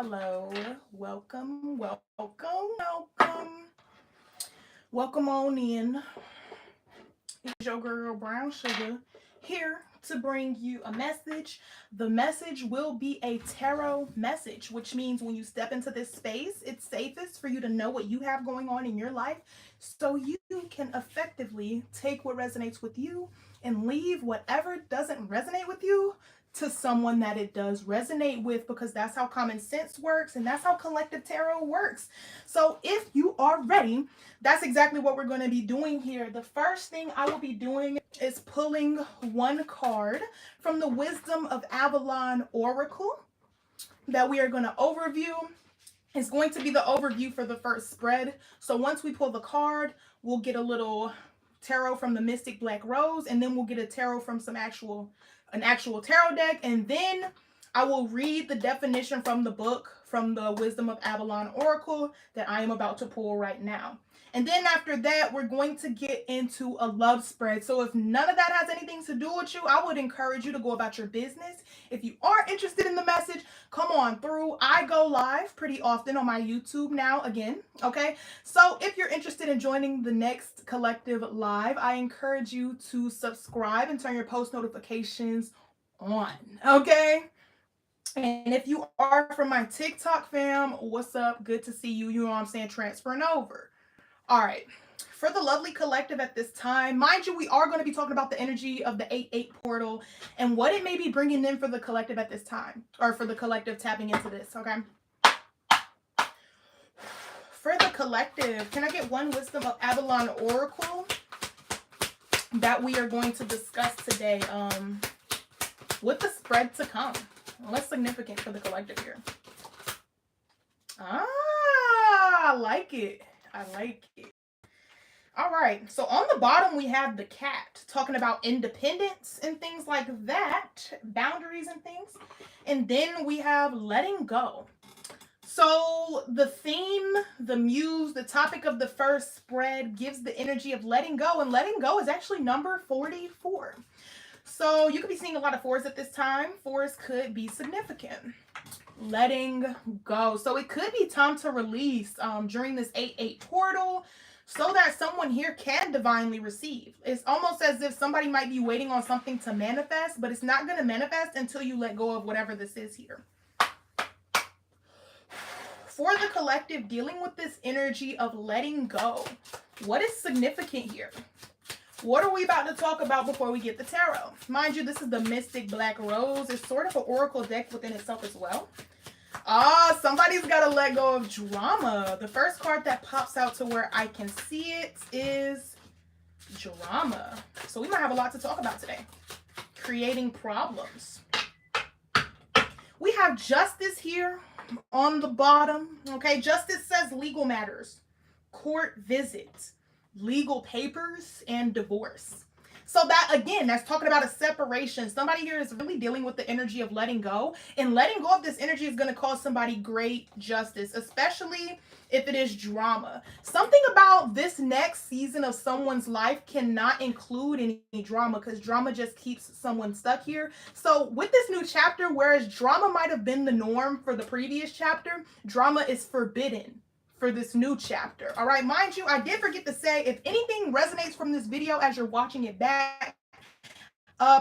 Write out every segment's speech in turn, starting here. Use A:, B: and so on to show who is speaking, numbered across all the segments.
A: Hello, welcome. Welcome on in. It's your girl Brown Sugar here to bring you a message. The message will be a tarot message, which means when you step into this space, it's safest for you to know what you have going on in your life so you can effectively take what resonates with you and leave whatever doesn't resonate with you to someone that it does resonate with, because that's how common sense works and that's how collective tarot works. So if you are ready, that's exactly what we're going to be doing here. The first thing I will be doing is pulling one card from the Wisdom of Avalon Oracle that we are going to overview. It's going to be the overview for the first spread. So once we pull the card, we'll get a little tarot from the Mystic Black Rose, and then we'll get a tarot from an actual tarot deck, and then I will read the definition from the book from the Wisdom of Avalon Oracle that I am about to pull right now. And then after that, we're going to get into a love spread. So if none of that has anything to do with you, I would encourage you to go about your business. If you are interested in the message, come on through. I go live pretty often on my YouTube now again, okay? So if you're interested in joining the next collective live, I encourage you to subscribe and turn your post notifications on, okay? And if you are from my TikTok fam, what's up? Good to see you. You know what I'm saying? Transferring over. All right. For the lovely collective at this time, mind you, we are going to be talking about the energy of the 8-8 portal and what it may be bringing in for the collective at this time, or for the collective tapping into this, okay? For the collective, can I get one Wisdom of Avalon Oracle that we are going to discuss today with the spread to come? What's significant for the collective here? I like it. I like it. All right. So on the bottom, we have the cat talking about independence and things like that, boundaries and things. And then we have letting go. So the theme, the muse, the topic of the first spread gives the energy of letting go. And letting go is actually number 44. So you could be seeing a lot of fours at this time. Fours could be significant. Letting go. So it could be time to release during this 8-8 portal so that someone here can divinely receive. It's almost as if somebody might be waiting on something to manifest, but it's not going to manifest until you let go of whatever this is here. For the collective dealing with this energy of letting go, what is significant here? What are we about to talk about before we get the tarot? Mind you, this is the Mystic Black Rose. It's sort of an oracle deck within itself as well. Somebody's got to let go of drama. The first card that pops out to where I can see it is drama. So we might have a lot to talk about today. Creating problems. We have justice here on the bottom. Okay, justice says legal matters, court visits, legal papers, and divorce. So that, again, that's talking about a separation. Somebody here is really dealing with the energy of letting go. And letting go of this energy is going to cause somebody great justice, especially if it is drama. Something about this next season of someone's life cannot include any drama, because drama just keeps someone stuck here. So with this new chapter, whereas drama might have been the norm for the previous chapter, drama is forbidden for this new chapter. All right, mind you, I did forget to say, if anything resonates from this video as you're watching it back,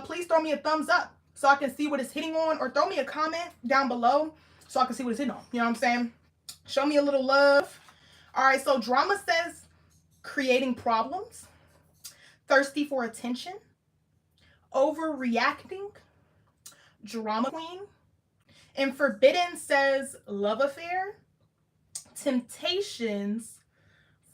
A: please throw me a thumbs up so I can see what it's hitting on, or throw me a comment down below so I can see what it's hitting on. You know what I'm saying? Show me a little love. All right, so drama says creating problems, thirsty for attention, overreacting, drama queen, and forbidden says love affair, temptations,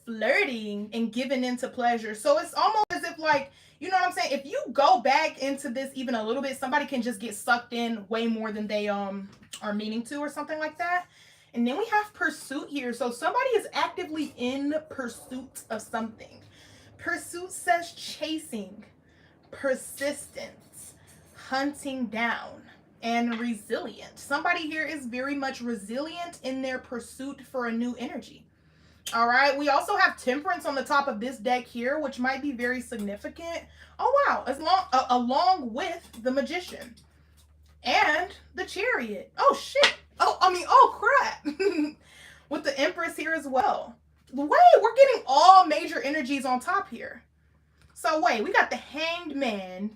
A: flirting, and giving into pleasure. So it's almost as if, like, you know what I'm saying? If you go back into this even a little bit, somebody can just get sucked in way more than they are meaning to, or something like that. And then we have pursuit here. So somebody is actively in pursuit of something. Pursuit says chasing, persistence, hunting down, and resilient. Somebody here is very much resilient in their pursuit for a new energy. All right, we also have temperance on the top of this deck here, which might be very significant. Oh wow, along with the magician and the chariot. Oh shit, Oh crap. With the Empress here as well. Wait, we're getting all major energies on top here. So wait, we got the Hanged Man.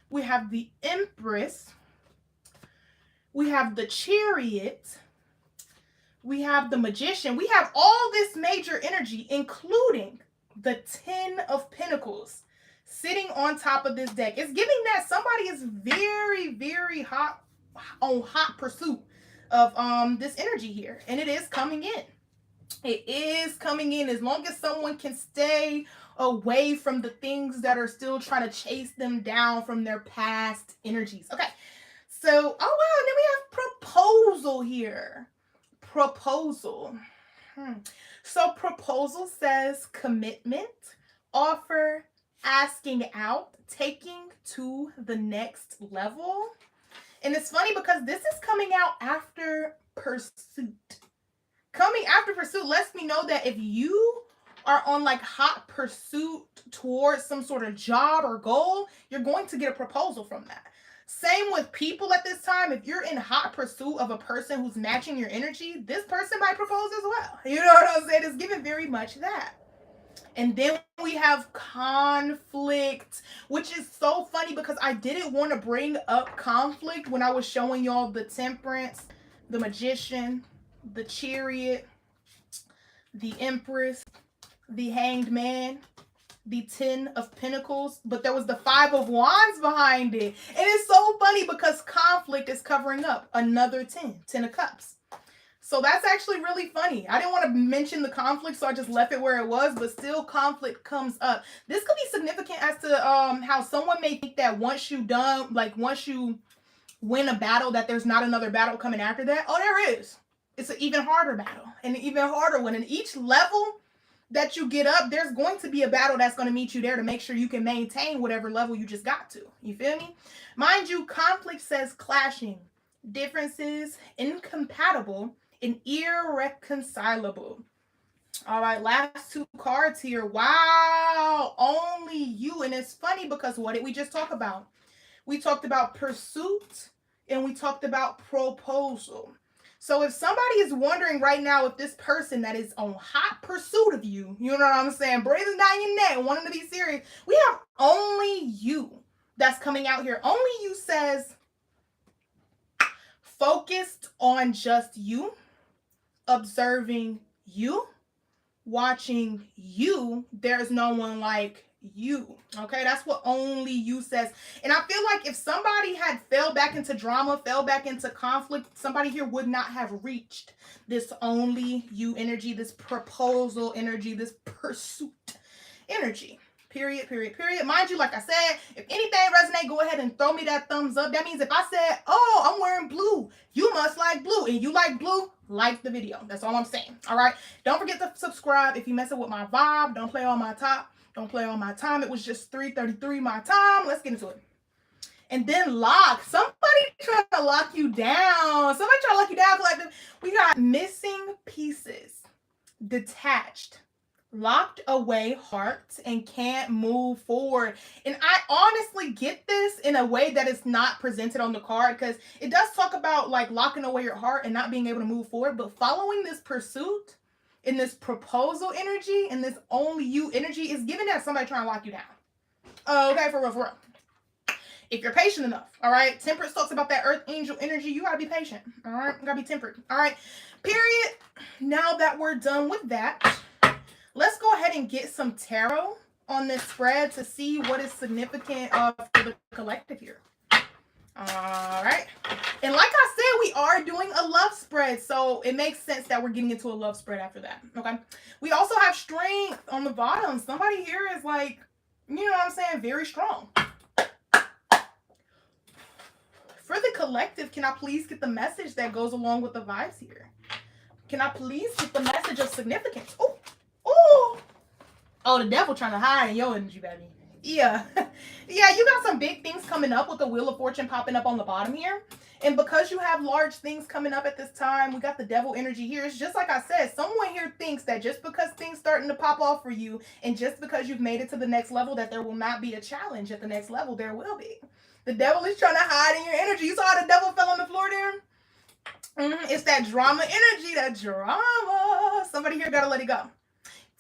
A: We have the Empress. We have the Chariot. We have the Magician. We have all this major energy, including the 10 of Pentacles sitting on top of this deck. It's giving that somebody is very, very hot pursuit of this energy here. And it is coming in. It is coming in as long as someone can stay away from the things that are still trying to chase them down from their past energies. Okay. So, oh wow, and then we have proposal here. Proposal. So proposal says commitment, offer, asking out, taking to the next level. And it's funny because this is coming out after pursuit. Coming after pursuit lets me know that if you are on like hot pursuit towards some sort of job or goal, you're going to get a proposal from that. Same with people at this time. If you're in hot pursuit of a person who's matching your energy, this person might propose as well. You know what I'm saying? It's giving very much that. And then we have conflict, which is so funny because I didn't want to bring up conflict when I was showing y'all the Temperance, the Magician, the Chariot, the Empress, the Hanged Man, the 10 of Pentacles, but there was the 5 of Wands behind it. And it's so funny because conflict is covering up another 10 of Cups. So that's actually really funny. I didn't want to mention the conflict, so I just left it where it was, but still conflict comes up. This could be significant as to how someone may think that once you win a battle, that there's not another battle coming after that. Oh, there is. It's an even harder battle, and an even harder one. And each level that you get up, there's going to be a battle that's going to meet you there to make sure you can maintain whatever level you just got to. You feel me? Mind you, conflict says clashing, differences, incompatible, and irreconcilable. All right, last two cards here. Wow, only you. And it's funny because what did we just talk about? We talked about pursuit and we talked about proposal. So if somebody is wondering right now if this person that is on hot pursuit of you, you know what I'm saying, breathing down your neck, wanting to be serious, we have only you that's coming out here. Only you says focused on just you, observing you, watching you. There's no one like you. Okay, that's what only you says. And I feel like if somebody had fell back into drama, fell back into conflict, somebody here would not have reached this only you energy, this proposal energy, this pursuit energy. Period. Mind you, like I said, if anything resonate, go ahead and throw me that thumbs up. That means if I said, oh, I'm wearing blue, you must like blue. And you like blue, like the video. That's all I'm saying. All right. Don't forget to subscribe if you messing with my vibe. Don't play on my top. Don't play on my time. It was just 3:33 my time. Let's get into it. And then lock. Somebody trying to lock you down. Somebody trying to lock you down. Collective. We got missing pieces, detached, locked away hearts, and can't move forward. And I honestly get this in a way that is not presented on the card, because it does talk about like locking away your heart and not being able to move forward. But following this pursuit in this proposal energy and this only you energy is giving that somebody trying to lock you down. Okay, for real. If you're patient enough, all right? Temperance talks about that earth angel energy. You gotta be patient, all right? You gotta be tempered, all right? Period. Now that we're done with that, let's go ahead and get some tarot on this spread to see what is significant for the collective here. All right. And like I said, we are doing a love spread, so it makes sense that we're getting into a love spread after that. Okay. We also have strength on the bottom. Somebody here is like, you know what I'm saying, very strong. For the collective, can I please get the message that goes along with the vibes here? Can I please get the message of significance? Oh, the devil trying to hide in your energy, baby. Yeah. Yeah, you got some big things coming up with the Wheel of Fortune popping up on the bottom here. And because you have large things coming up at this time, we got the devil energy here. It's just like I said, someone here thinks that just because things starting to pop off for you and just because you've made it to the next level, that there will not be a challenge at the next level. There will be. The devil is trying to hide in your energy. You saw how the devil fell on the floor there? It's that drama energy, that drama. Somebody here gotta let it go.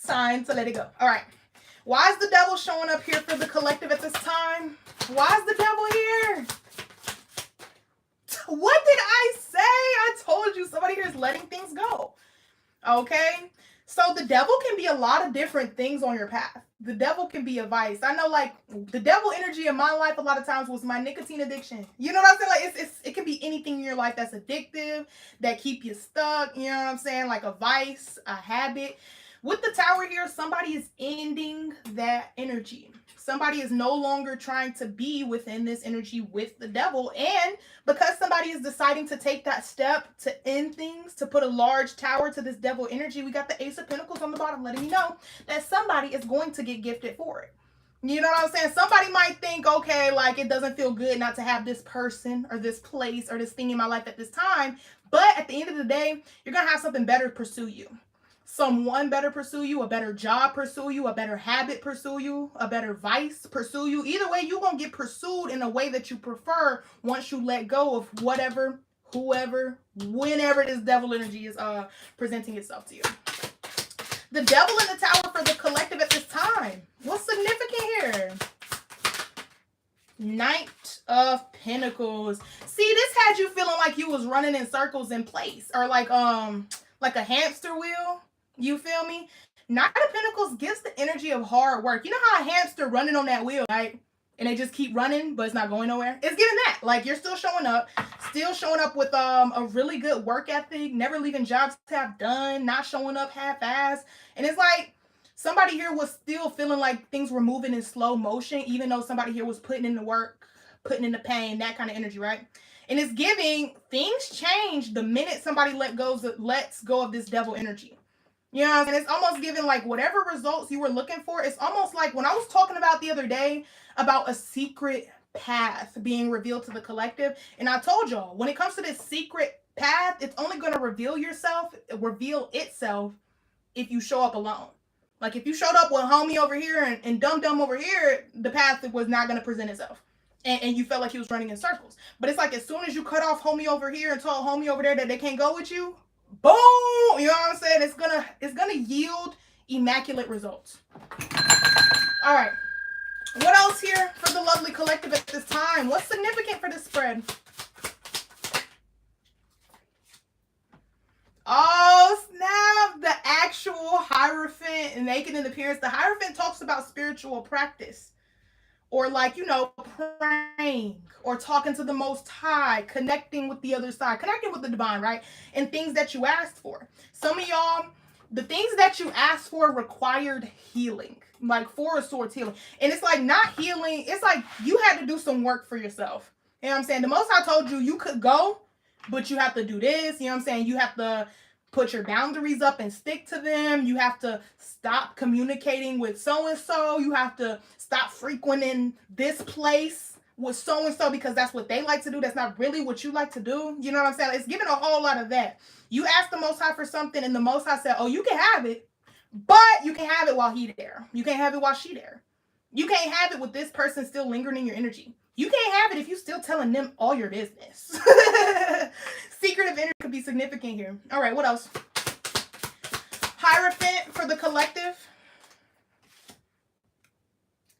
A: Time to let it go. All right. Why is the devil showing up here for the collective at this time? Why is the devil here? What did I say? I told you somebody here is letting things go. Okay? So the devil can be a lot of different things on your path. The devil can be a vice. I know, like, the devil energy in my life a lot of times was my nicotine addiction. You know what I'm saying? Like, it can be anything in your life that's addictive, that keep you stuck. You know what I'm saying? Like a vice, a habit. With the tower here, somebody is ending that energy. Somebody is no longer trying to be within this energy with the devil. And because somebody is deciding to take that step to end things, to put a large tower to this devil energy, we got the Ace of Pentacles on the bottom letting you know that somebody is going to get gifted for it. You know what I'm saying? Somebody might think, okay, like it doesn't feel good not to have this person or this place or this thing in my life at this time. But at the end of the day, you're going to have something better pursue you. Someone better pursue you, a better job pursue you, a better habit pursue you, a better vice pursue you. Either way, you're going to get pursued in a way that you prefer once you let go of whatever, whoever, whenever this devil energy is presenting itself to you. The devil in the tower for the collective at this time. What's significant here? Knight of Pentacles. See, this had you feeling like you was running in circles in place, or like a hamster wheel. You feel me? Knight of Pentacles gives the energy of hard work. You know how a hamster running on that wheel, right? And they just keep running, but it's not going nowhere. It's giving that. Like, you're still showing up with a really good work ethic, never leaving jobs to have done, not showing up half-assed. And it's like somebody here was still feeling like things were moving in slow motion, even though somebody here was putting in the work, putting in the pain, that kind of energy, right? And it's giving things change the minute somebody lets go of this devil energy. You know, and it's almost giving like whatever results you were looking for. It's almost like when I was talking about the other day about a secret path being revealed to the collective. And I told y'all, when it comes to this secret path, it's only going to reveal itself if you show up alone. Like if you showed up with homie over here and dumb over here, the path was not going to present itself. And you felt like he was running in circles. But it's like as soon as you cut off homie over here and told homie over there that they can't go with you, boom! You know what I'm saying? It's gonna yield immaculate results. All right. What else here for the lovely collective at this time? What's significant for this spread? Oh, snap! The actual Hierophant naked in appearance. The Hierophant talks about spiritual practice. Or like, you know, praying or talking to the Most High, connecting with the other side, connecting with the divine, right? And things that you asked for. Some of y'all, the things that you asked for required healing, like Four of Swords healing. And it's like not healing. It's like you had to do some work for yourself. You know what I'm saying? The Most High told you you could go, but you have to do this. You know what I'm saying? You have to put your boundaries up and stick to them. You have to stop communicating with so-and-so. You have to stop frequenting this place with so-and-so because that's what they like to do. That's not really what you like to do. You know what I'm saying? It's giving a whole lot of that. You asked the Most High for something and the Most High said, oh, you can have it, but you can have it while he there. You can't have it while she there. You can't have it with this person still lingering in your energy. You can't have it if you're still telling them all your business. Secretive energy could be significant here. All right, what else? Hierophant for the collective.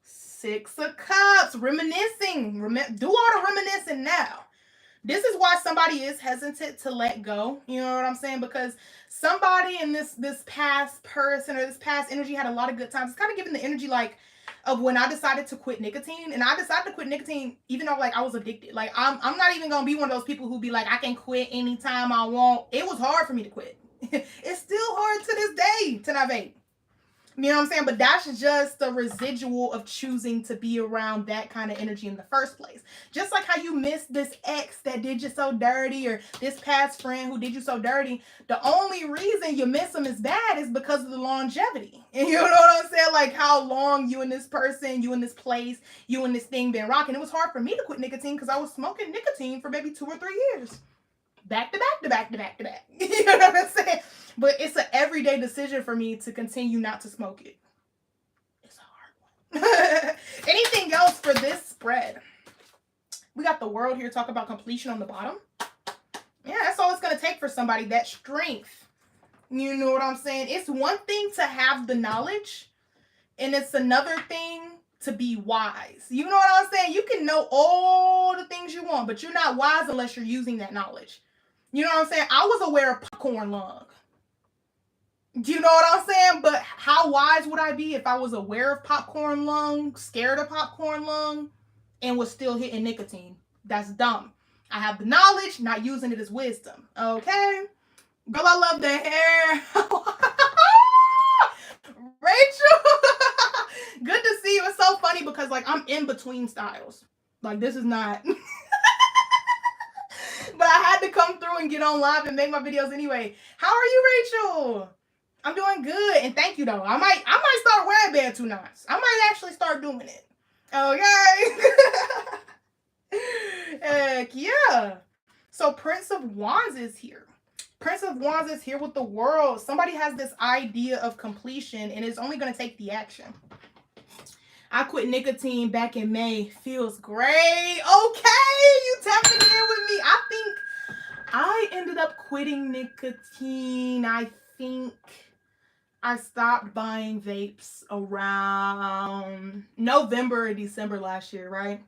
A: Six of Cups. Reminiscing. Do all the reminiscing now. This is why somebody is hesitant to let go. You know what I'm saying? Because somebody in this past person or this past energy had a lot of good times. It's kind of giving the energy like of when I decided to quit nicotine. And I decided to quit nicotine even though like I was addicted. Like I'm not even gonna be one of those people who be like, I can quit anytime I want. It was hard for me to quit. It's still hard to this day to not vape. You know what I'm saying? But that's just the residual of choosing to be around that kind of energy in the first place. Just like how you miss this ex that did you so dirty or this past friend who did you so dirty. The only reason you miss them is bad is because of the longevity. And you know what I'm saying? Like how long you and this person, you and this place, you and this thing been rocking. It was hard for me to quit nicotine because I was smoking nicotine for maybe 2 or 3 years. Back to back to back to back to back. You know what I'm saying? But it's an everyday decision for me to continue not to smoke it. It's a hard one. Anything else for this spread? We got the World here. Talk about completion on the bottom. Yeah, that's all it's going to take for somebody, that strength. You know what I'm saying? It's one thing to have the knowledge, and it's another thing to be wise. You know what I'm saying? You can know all the things you want, but you're not wise unless you're using that knowledge. You know what I'm saying? I was aware of popcorn lung. Do you know what I'm saying? But how wise would I be if I was aware of popcorn lung, scared of popcorn lung, and was still hitting nicotine? That's dumb. I have the knowledge, not using it as wisdom. Okay? Girl, I love the hair. Rachel! Good to see you. It's so funny because, like, I'm in between styles. Like, this is not... But I had to come through and get on live and make my videos anyway. How are you, Rachel? I'm doing good, and thank you though. I might start wearing Bantu knots. I might actually start doing it. Okay. Heck yeah. So Prince of Wands is here. Prince of Wands is here with the world. Somebody has this idea of completion, and it's only going to take the action. I quit nicotine back in May. Feels great. Okay, you tapping in with me. I think I ended up quitting nicotine. I think I stopped buying vapes around November or December last year, right?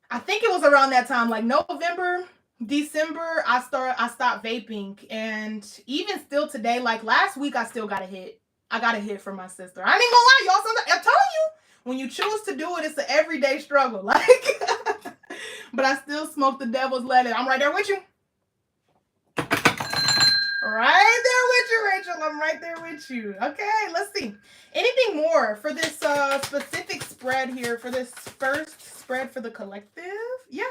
A: I think it was around that time, like November, December, I stopped vaping. And even still today, like last week, I still got a hit. I got a hit from my sister. I ain't gonna lie, y'all. Sometimes, I'm telling you, when you choose to do it, it's an everyday struggle. Like, but I still smoke the devil's lettuce. I'm right there with you. Right there with you, Rachel. I'm right there with you. Okay, let's see. Anything more for this specific spread here, for this first spread for the collective? Yeah,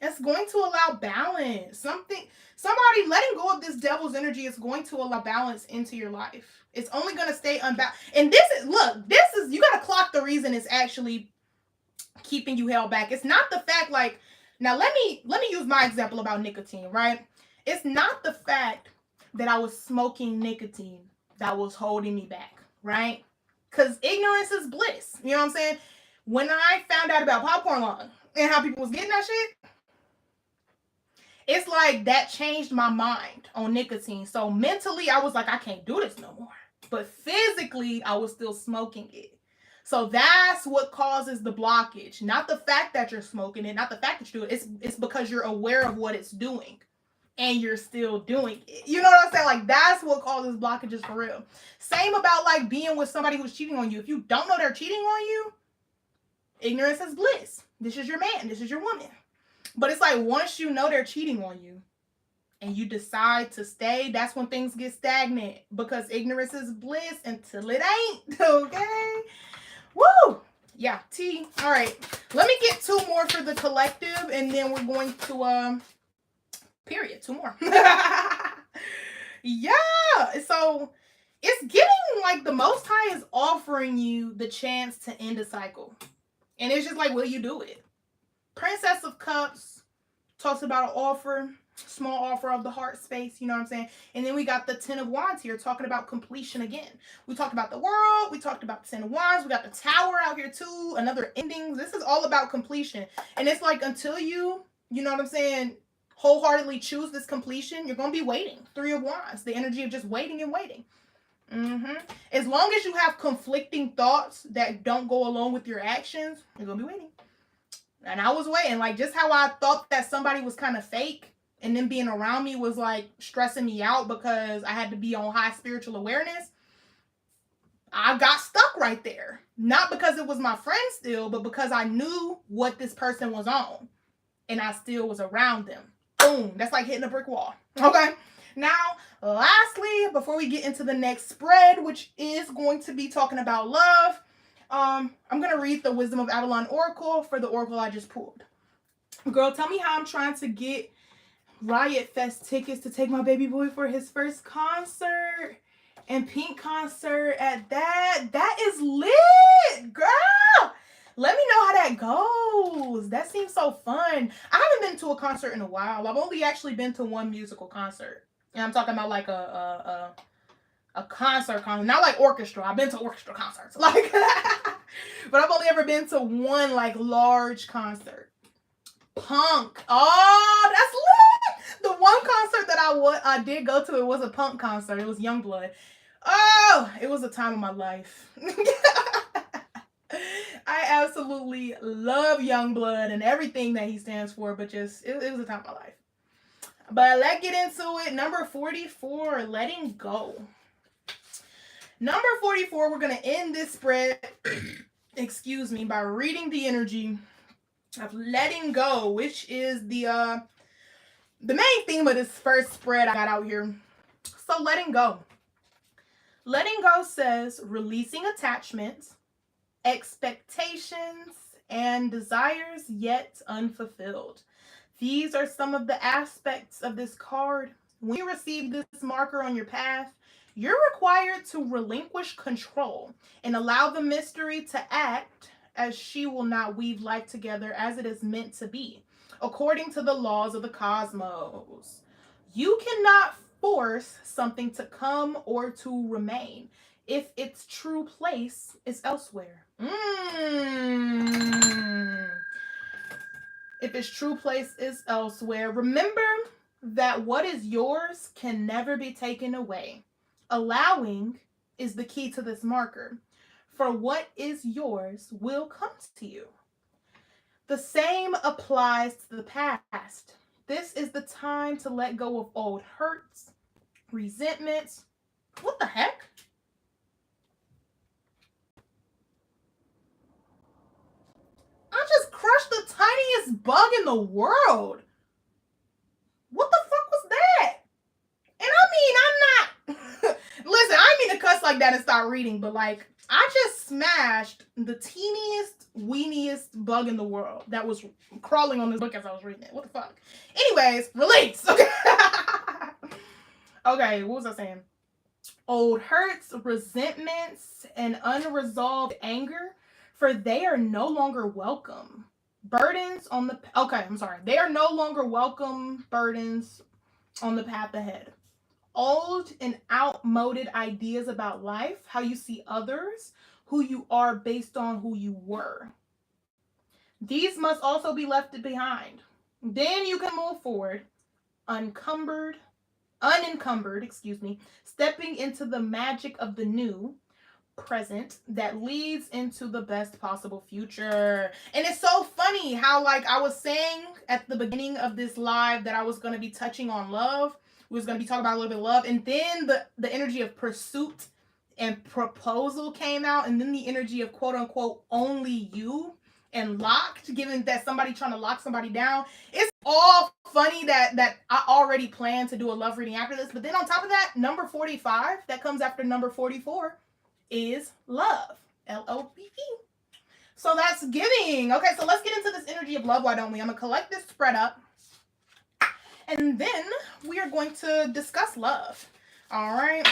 A: it's going to allow balance. Somebody letting go of this devil's energy is going to allow balance into your life. It's only going to stay unbalanced. And this is, you got to clock the reason it's actually keeping you held back. It's not the fact, like, now let me use my example about nicotine, right? It's not the fact that I was smoking nicotine that was holding me back, right? Because ignorance is bliss. You know what I'm saying? When I found out about popcorn lung and how people was getting that shit, it's like that changed my mind on nicotine. So mentally, I was like, I can't do this no more. But physically, I was still smoking it. So that's what causes the blockage. Not the fact that you're smoking it, not the fact that you do it. It's because you're aware of what it's doing. And you're still doing it. You know what I'm saying? Like, that's what causes blockages for real. Same about, like, being with somebody who's cheating on you. If you don't know they're cheating on you, ignorance is bliss. This is your man. This is your woman. But it's like, once you know they're cheating on you and you decide to stay, that's when things get stagnant. Because ignorance is bliss until it ain't. Okay? Woo! Yeah, T. All right. Let me get two more for the collective, and then we're going to, period. Two more. Yeah. So it's getting like the Most High is offering you the chance to end a cycle. And it's just like, will you do it? Princess of Cups talks about an offer, small offer of the heart space. You know what I'm saying? And then we got the Ten of Wands here talking about completion again. We talked about the world. We talked about the Ten of Wands. We got the Tower out here too. Another ending. This is all about completion. And it's like, until you know what I'm saying, wholeheartedly choose this completion, you're going to be waiting. Three of Wands, the energy of just waiting and waiting. As long as you have conflicting thoughts that don't go along with your actions, you're going to be waiting. And I was waiting. Like, just how I thought that somebody was kind of fake, and then being around me was like stressing me out because I had to be on high spiritual awareness. I got stuck right there. Not because it was my friend still, but because I knew what this person was on. And I still was around them. Boom. That's like hitting a brick wall. Okay. Now, lastly, before we get into the next spread, which is going to be talking about love, I'm going to read the Wisdom of Avalon Oracle for the Oracle I just pulled. Girl, tell me how I'm trying to get Riot Fest tickets to take my baby boy for his first concert. And Pink concert at that. That is lit, girl. Let me know how that goes. That seems so fun. I haven't been to a concert in a while. I've only actually been to one musical concert. And I'm talking about like a concert, not like orchestra. I've been to orchestra concerts. Like, but I've only ever been to one like large concert. Punk. Oh, that's lit. The one concert that I did go to, it was a punk concert. It was Youngblood. Oh, it was a time of my life. I absolutely love Youngblood and everything that he stands for, but just, it was a time of my life. But let's get into it. Number 44, letting go. Number 44, we're going to end this spread, excuse me, by reading the energy of letting go, which is the main theme of this first spread I got out here. So letting go. Letting go says releasing attachments, expectations, and desires yet unfulfilled. These are some of the aspects of this card. When you receive this marker on your path, you're required to relinquish control and allow the mystery to act, as she will not weave life together as it is meant to be, according to the laws of the cosmos. You cannot force something to come or to remain if its true place is elsewhere. If its true place is elsewhere, remember that what is yours can never be taken away. Allowing is the key to this marker, for what is yours will come to you. The same applies to the past. This is the time to let go of old hurts, resentments. What the heck? I just crushed the tiniest bug in the world. What the fuck was that? And I mean, I'm not... Listen, I didn't mean to cuss like that and start reading, but like, I just smashed the teeniest, weeniest bug in the world that was crawling on this book as I was reading it. What the fuck? Anyways, release. Okay. Okay, what was I saying? Old hurts, resentments, and unresolved anger, for they are no longer welcome. Burdens on the... Okay, I'm sorry. They are no longer welcome burdens on the path ahead. Old and outmoded ideas about life, how you see others, who you are based on who you were. These must also be left behind. Then you can move forward, unencumbered, stepping into the magic of the new present that leads into the best possible future. And it's so funny how, like I was saying at the beginning of this live, that I was going to be touching on love. We was going to be talking about a little bit of love, and then the energy of pursuit and proposal came out, and then the energy of quote unquote only you and locked, given that somebody trying to lock somebody down. It's all funny that I already planned to do a love reading after this, but then on top of that, number 45 that comes after number 44 is love. L-O-V-E. So that's giving. Okay, so let's get into this energy of love, why don't we? I'm gonna collect this spread up, and then we are going to discuss love. All right.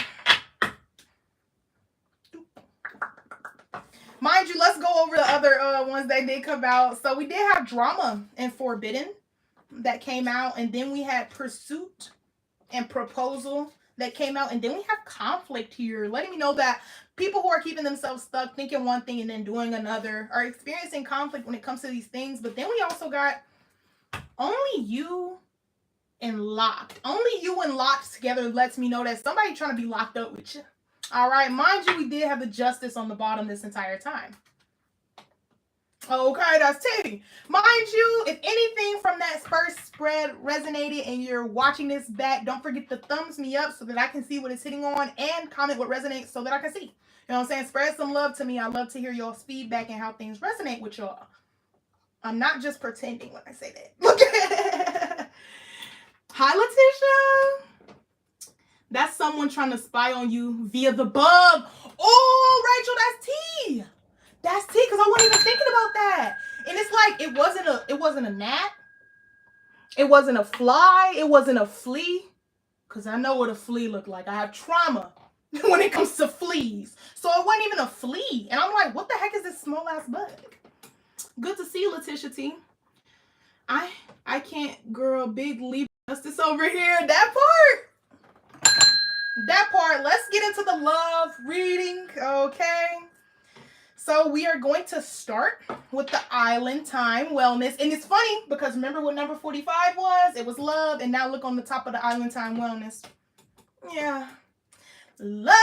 A: Mind you, let's go over the other ones that did come out. So we did have drama and forbidden that came out. And then we had pursuit and proposal that came out. And then we have conflict here, letting me know that people who are keeping themselves stuck, thinking one thing and then doing another, are experiencing conflict when it comes to these things. But then we also got only you and locked. Only you and locked together lets me know that somebody trying to be locked up with you. All right, mind you, we did have the justice on the bottom this entire time. Okay, that's T. Mind you, if anything from that first spread resonated and you're watching this back, don't forget to thumbs me up so that I can see what it's hitting on, and comment what resonates so that I can see. You know what I'm saying? Spread some love to me. I love to hear y'all's feedback and how things resonate with y'all. I'm not just pretending when I say that. Hi, Letitia. That's someone trying to spy on you via the bug. Oh, Rachel, that's T. That's T, because I wasn't even thinking about that. And it's like, it wasn't a gnat. It wasn't a fly. It wasn't a flea. Because I know what a flea looked like. I have trauma when it comes to fleas. So it wasn't even a flea. And I'm like, what the heck is this small ass bug? Good to see you, Letitia T. I can't, girl, big leap justice over here. That part. Let's get into the love reading, okay? So we are going to start with the Island Time Wellness. And it's funny because remember what number 45 was? It was love. And now look on the top of the Island Time Wellness. Yeah. Love.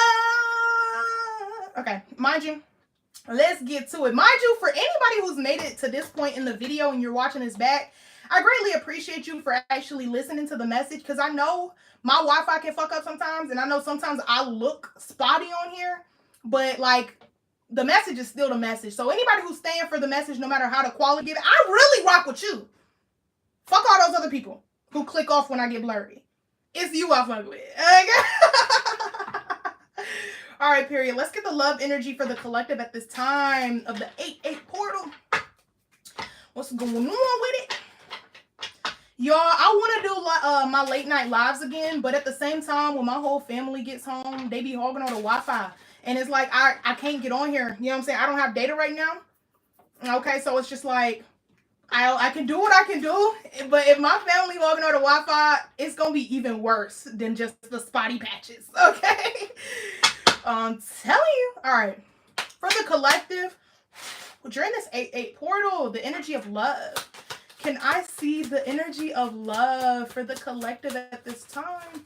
A: Okay, mind you, let's get to it. Mind you, for anybody who's made it to this point in the video and you're watching this back, I greatly appreciate you for actually listening to the message, because I know my Wi-Fi can fuck up sometimes, and I know sometimes I look spotty on here, but like the message is still the message. So anybody who's staying for the message, no matter how the quality get, I really rock with you. Fuck all those other people who click off when I get blurry. It's you I fuck with. Okay? All right, period. Let's get the love energy for the collective at this time of the 8-8 portal. What's going on with it? Y'all, I want to do my late night lives again, but at the same time, when my whole family gets home, they be hogging on the Wi-Fi. And it's like, I can't get on here. You know what I'm saying? I don't have data right now. Okay, so it's just like, I can do what I can do. But if my family hogging on the Wi-Fi, it's going to be even worse than just the spotty patches. Okay? I'm telling you. All right. For the collective, during this 8-8 portal, the energy of love. Can I see the energy of love for the collective at this time?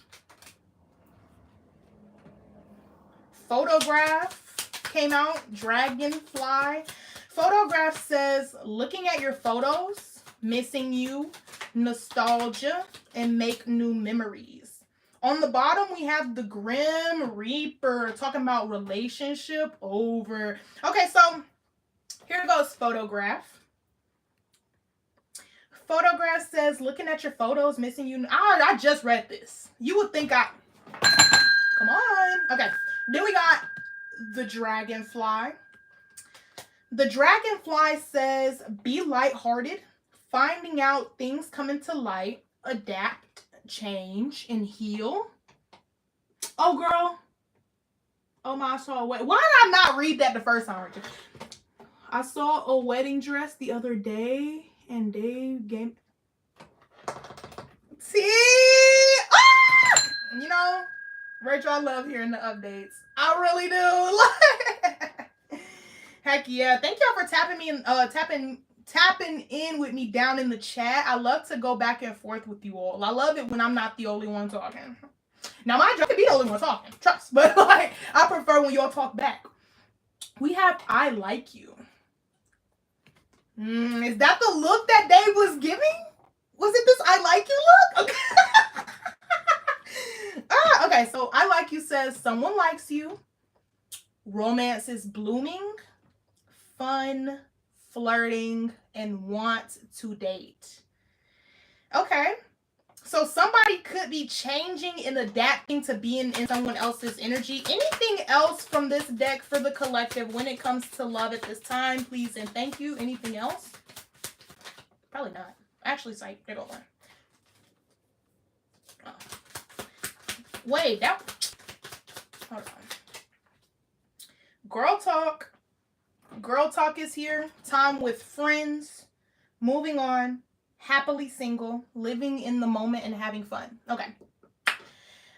A: Photograph came out. Dragonfly. Photograph says, looking at your photos, missing you, nostalgia, and make new memories. On the bottom, we have the Grim Reaper talking about relationship over. Okay, so here goes Photograph. Photograph says, looking at your photos, missing you. I just read this. You would think I... Come on. Okay. Then we got the Dragonfly. The Dragonfly says, be lighthearted, finding out things coming to light, adapt, change, and heal. Oh, girl. Oh, my, I saw a wedding. Why did I not read that the first time? I saw a wedding dress the other day. And Dave gave... See? Ah! You know, Rachel, I love hearing the updates. I really do. Heck yeah. Thank y'all for tapping in with me down in the chat. I love to go back and forth with you all. I love it when I'm not the only one talking. Now, mind you, I could be the only one talking. Trust. But like, I prefer when y'all talk back. We have I Like You. Is that the look that Dave was giving? Was it this I like you look? Okay. Okay, so I Like You says someone likes you. Romance is blooming. Fun, flirting, and want to date. Okay. So somebody could be changing and adapting to being in someone else's energy. Anything else from this deck for the collective when it comes to love at this time, please and thank you. Anything else? Probably not. Actually, psych. There go one. Oh. Wait, that... Hold on. Girl talk. Girl talk is here. Time with friends. Moving on. Happily single, living in the moment, and having fun. Okay.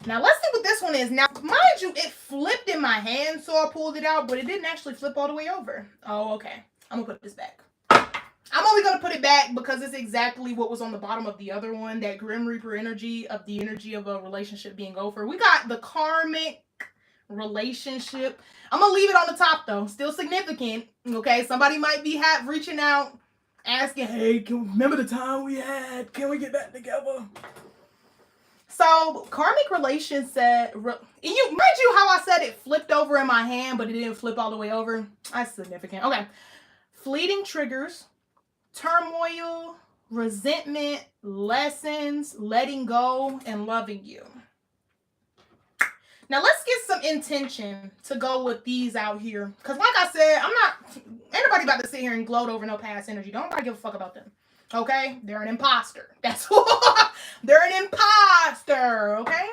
A: Now, let's see what this one is. Now, mind you, it flipped in my hand, so I pulled it out, but it didn't actually flip all the way over. Oh, okay. I'm going to put this back. I'm only going to put it back because it's exactly what was on the bottom of the other one, that Grim Reaper energy of the energy of a relationship being over. We got the karmic relationship. I'm going to leave it on the top, though. Still significant. Okay? Somebody might be reaching out, asking, hey, remember the time we had? Can we get back together? So, karmic relation said, mind you how I said it flipped over in my hand, but it didn't flip all the way over? That's significant. Okay. Fleeting triggers, turmoil, resentment, lessons, letting go, and loving you. Now, let's get some intention to go with these out here. Because like I said, ain't nobody about to sit here and gloat over no past energy. Don't nobody give a fuck about them. Okay? They're an imposter. That's what. They're an imposter. Okay?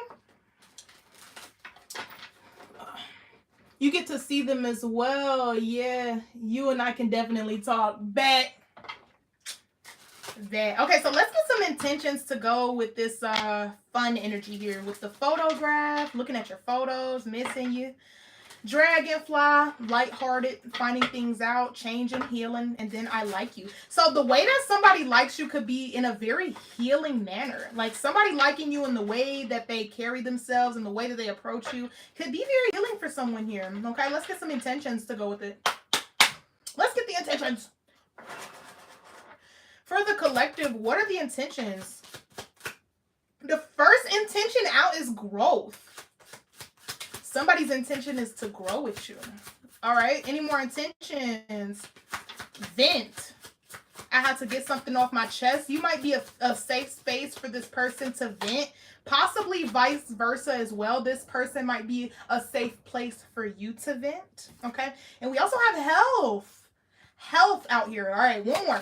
A: You get to see them as well. Yeah. You and I can definitely talk back. Okay, so let's get some intentions to go with this fun energy here with the photograph, looking at your photos, missing you, Dragonfly, lighthearted, finding things out, changing, healing, and then I like you. So the way that somebody likes you could be in a very healing manner. Like somebody liking you in the way that they carry themselves and the way that they approach you could be very healing for someone here. Okay, let's get some intentions to go with it. Let's get the intentions. For the collective, what are the intentions? The first intention out is growth. Somebody's intention is to grow with you. All right. Any more intentions? Vent. I had to get something off my chest. You might be a safe space for this person to vent. Possibly vice versa as well. This person might be a safe place for you to vent. Okay. And we also have health. Health out here. All right. One more.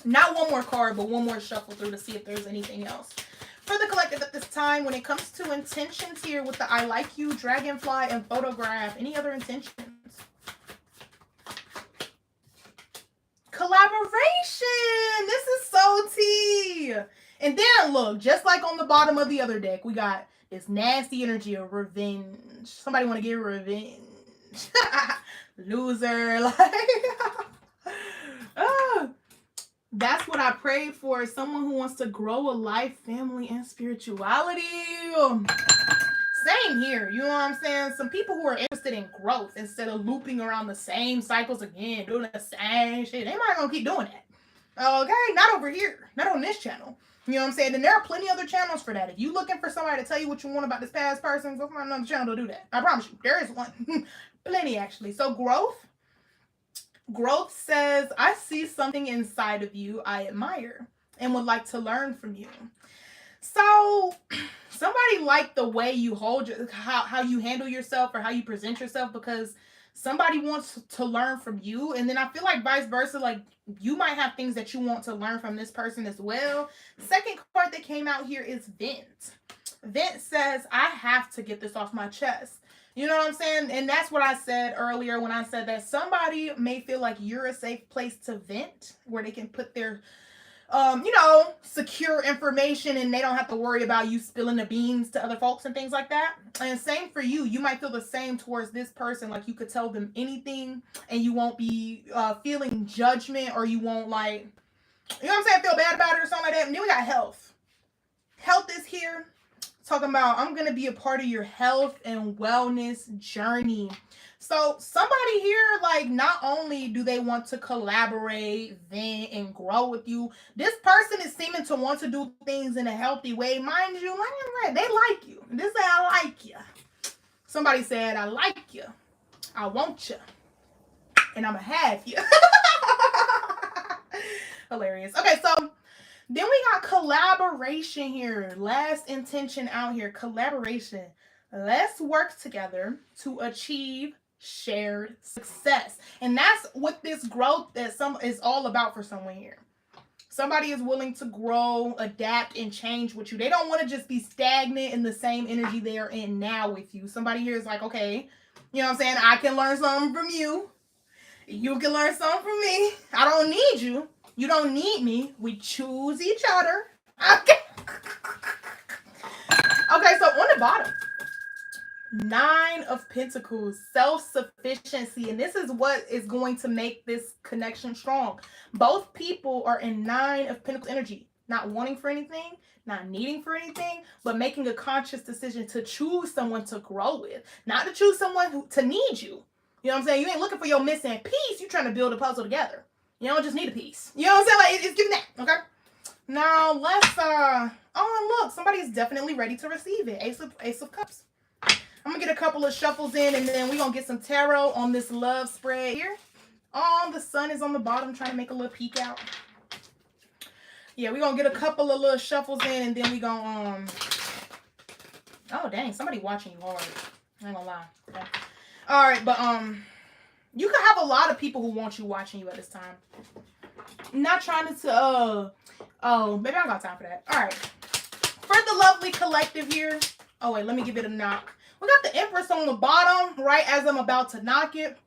A: Not one more card, but one more shuffle through to see if there's anything else. For the collective at this time, when it comes to intentions here with the I like you, dragonfly, and photograph, any other intentions? Collaboration! This is so tea! And then look, just like on the bottom of the other deck, we got this nasty energy of revenge. Somebody want to get revenge. Loser. Like, that's what I prayed for. Someone who wants to grow a life, family, and spirituality. Same here. You know what I'm saying? Some people who are interested in growth instead of looping around the same cycles again, doing the same shit. They might gonna keep doing that. Okay? Not over here. Not on this channel. You know what I'm saying? And there are plenty of other channels for that. If you're looking for somebody to tell you what you want about this past person, go find another channel to do that. I promise you. There is one. Plenty, actually. So growth. Growth says, I see something inside of you I admire and would like to learn from you. So somebody liked the way you hold how you handle yourself or how you present yourself because somebody wants to learn from you. And then I feel like vice versa, like you might have things that you want to learn from this person as well. Second card that came out here is Vent. Vent says, I have to get this off my chest. You know what I'm saying? And that's what I said earlier when I said that somebody may feel like you're a safe place to vent where they can put their, secure information and they don't have to worry about you spilling the beans to other folks and things like that. And same for you. You might feel the same towards this person. Like you could tell them anything and you won't be feeling judgment or you won't like, you know what I'm saying? Feel bad about it or something like that. And then we got health. Health is here. Talking about I'm going to be a part of your health and wellness journey. So somebody here, like, not only do they want to collaborate, vent, and grow with you, this person is seeming to want to do things in a healthy way. Mind you, they like you. This is I like you. Somebody said, I like you. I want you. And I'm going to have you. Hilarious. Okay, so then we got collaboration here. Last intention out here. Collaboration. Let's work together to achieve shared success. And that's what this growth that is all about for someone here. Somebody is willing to grow, adapt, and change with you. They don't want to just be stagnant in the same energy they are in now with you. Somebody here is like, okay, you know what I'm saying? I can learn something from you. You can learn something from me. I don't need you. You don't need me. We choose each other. Okay. Okay, so on the bottom, 9 of Pentacles, self-sufficiency. And this is what is going to make this connection strong. Both people are in 9 of Pentacles energy. Not wanting for anything, not needing for anything, but making a conscious decision to choose someone to grow with. Not to choose someone to need you. You know what I'm saying? You ain't looking for your missing piece. You're trying to build a puzzle together. You don't just need a piece. You know what I'm saying? Like, it's giving that, okay? Now, let's, oh, look, somebody's definitely ready to receive it. Ace of Cups. I'm going to get a couple of shuffles in, and then we're going to get some tarot on this love spread here. Oh, the sun is on the bottom, trying to make a little peek out. Yeah, we're going to get a couple of little shuffles in, and then we're going to, oh, dang, somebody watching you hard. I ain't going to lie. Okay. All right, but, you could have a lot of people who want you watching you at this time. Not trying to, oh, maybe I don't got time for that. All right. For the lovely collective here. Oh, wait, let me give it a knock. We got the Empress on the bottom, right as I'm about to knock it.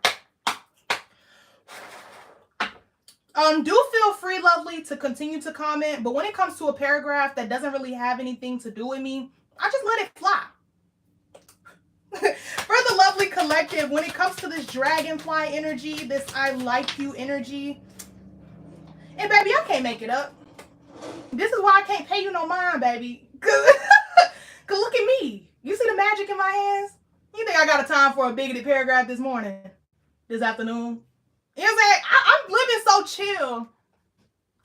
A: Do feel free, lovely, to continue to comment. But when it comes to a paragraph that doesn't really have anything to do with me, I just let it fly. For the lovely collective. Collective, when it comes to this dragonfly energy, this I like you energy, and baby, I can't make it up. This is why I can't pay you no mind, baby. Cause look at me. You see the magic in my hands? You think I got a time for a bigoted paragraph this morning? This afternoon? You know what I'm saying? I'm living so chill.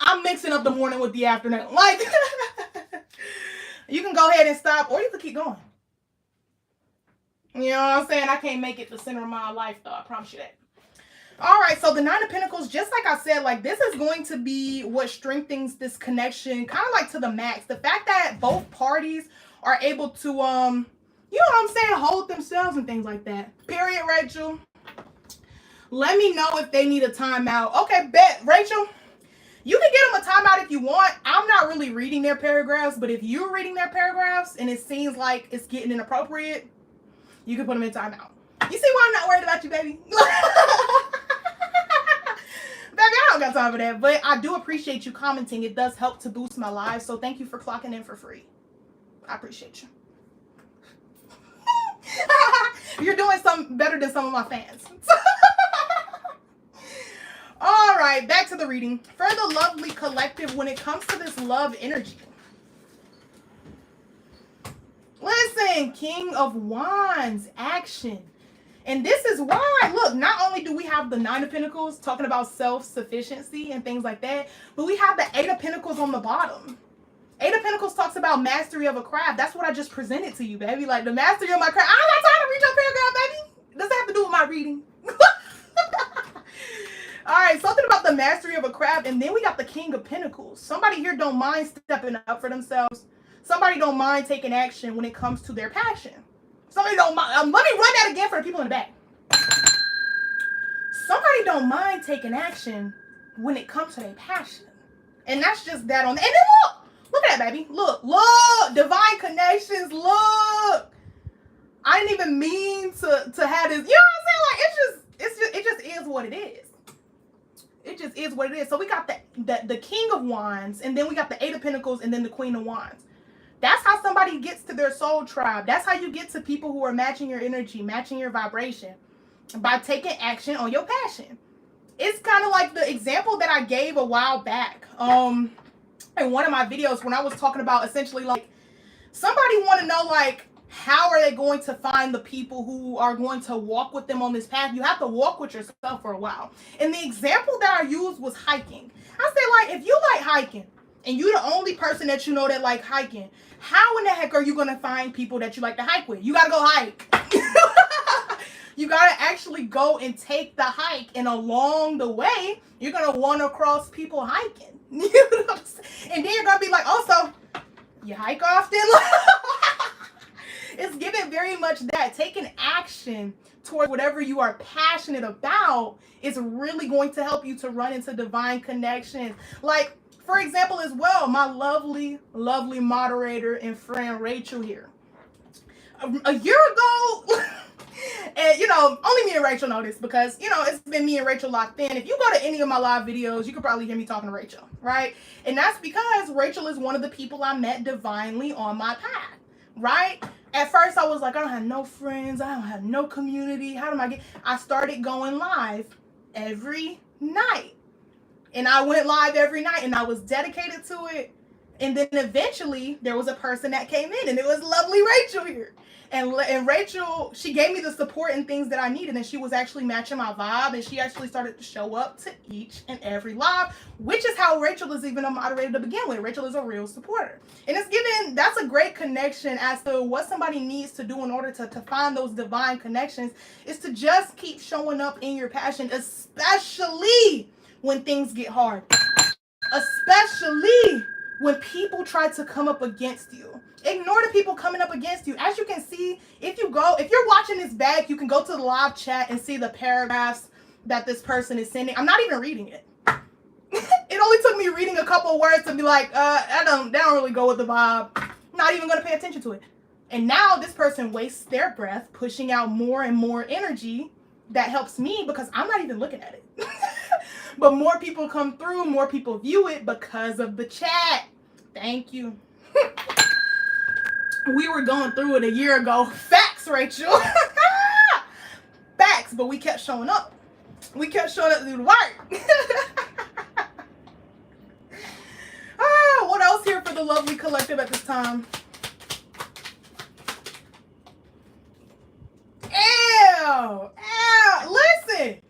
A: I'm mixing up the morning with the afternoon. Like, you can go ahead and stop, or you can keep going. You know what I'm saying? I can't make it the center of my life, though. I promise you that. All right, so the Nine of Pentacles, just like I said, like, this is going to be what strengthens this connection, kind of like to the max. The fact that both parties are able to, you know what I'm saying, hold themselves and things like that. Period, Rachel. Let me know if they need a timeout. Okay, bet, Rachel. You can get them a timeout if you want. I'm not really reading their paragraphs, but if you're reading their paragraphs and it seems like it's getting inappropriate, you can put them in timeout. You see why I'm not worried about you, baby? Baby, I don't got time for that, but I do appreciate you commenting. It does help to boost my live, so thank you for clocking in for free. I appreciate you. You're doing something better than some of my fans. All right, back to the reading. For the lovely collective, when it comes to this love energy, listen, King of Wands, action. And this is why, look, not only do we have the Nine of Pentacles talking about self-sufficiency and things like that, but we have the Eight of Pentacles on the bottom. Eight of Pentacles talks about mastery of a craft. That's what I just presented to you, baby. Like, the mastery of my craft. I don't got time to read your paragraph, baby. Does that have to do with my reading? All right, something about the mastery of a craft. And then we got the King of Pentacles. Somebody here don't mind stepping up for themselves. Somebody don't mind taking action when it comes to their passion. Somebody don't mind. Let me run that again for the people in the back. Somebody don't mind taking action when it comes to their passion. And that's just that on. And then look at that, baby. Look, divine connections. Look, I didn't even mean to have this. You know what I'm saying? Like, it just is what it is. It just is what it is. So we got the King of Wands, and then we got the Eight of Pentacles, and then the Queen of Wands. That's how somebody gets to their soul tribe. That's how you get to people who are matching your energy, matching your vibration, by taking action on your passion. It's kind of like the example that I gave a while back in one of my videos when I was talking about essentially like somebody want to know like how are they going to find the people who are going to walk with them on this path. You have to walk with yourself for a while. And the example that I used was hiking. I said, like, if you like hiking and you're the only person that you know that like hiking, how in the heck are you going to find people that you like to hike with? You got to go hike. You got to actually go and take the hike. And along the way, you're going to run across people hiking. You know what I'm saying? And then you're going to be like, oh, so you hike often? It's given very much that. Taking action toward whatever you are passionate about is really going to help you to run into divine connections. Like, for example, as well, my lovely, lovely moderator and friend Rachel here. A year ago, and you know, only me and Rachel know this because, you know, it's been me and Rachel locked in. If you go to any of my live videos, you could probably hear me talking to Rachel, right? And that's because Rachel is one of the people I met divinely on my path, right? At first, I was like, I don't have no friends. I don't have no community. How do I get? I started going live every night. And I went live every night and I was dedicated to it. And then eventually there was a person that came in and it was lovely Rachel here. And Rachel, she gave me the support and things that I needed. And she was actually matching my vibe. And she actually started to show up to each and every live, which is how Rachel is even a moderator to begin with. Rachel is a real supporter. And it's given, that's a great connection as to what somebody needs to do in order to find those divine connections, is to just keep showing up in your passion, especially when things get hard. Especially when people try to come up against you. Ignore the people coming up against you. As you can see, if you're watching this back, you can go to the live chat and see the paragraphs that this person is sending. I'm not even reading it. It only took me reading a couple of words to be like, that don't really go with the vibe. I'm not even going to pay attention to it. And now this person wastes their breath, pushing out more and more energy that helps me because I'm not even looking at it. But more people come through, more people view it because of the chat. Thank you. We were going through it a year ago. Facts, Rachel. facts, but we kept showing up. We kept showing up to do the work. What else here for the lovely collective at this time? Ew. Listen,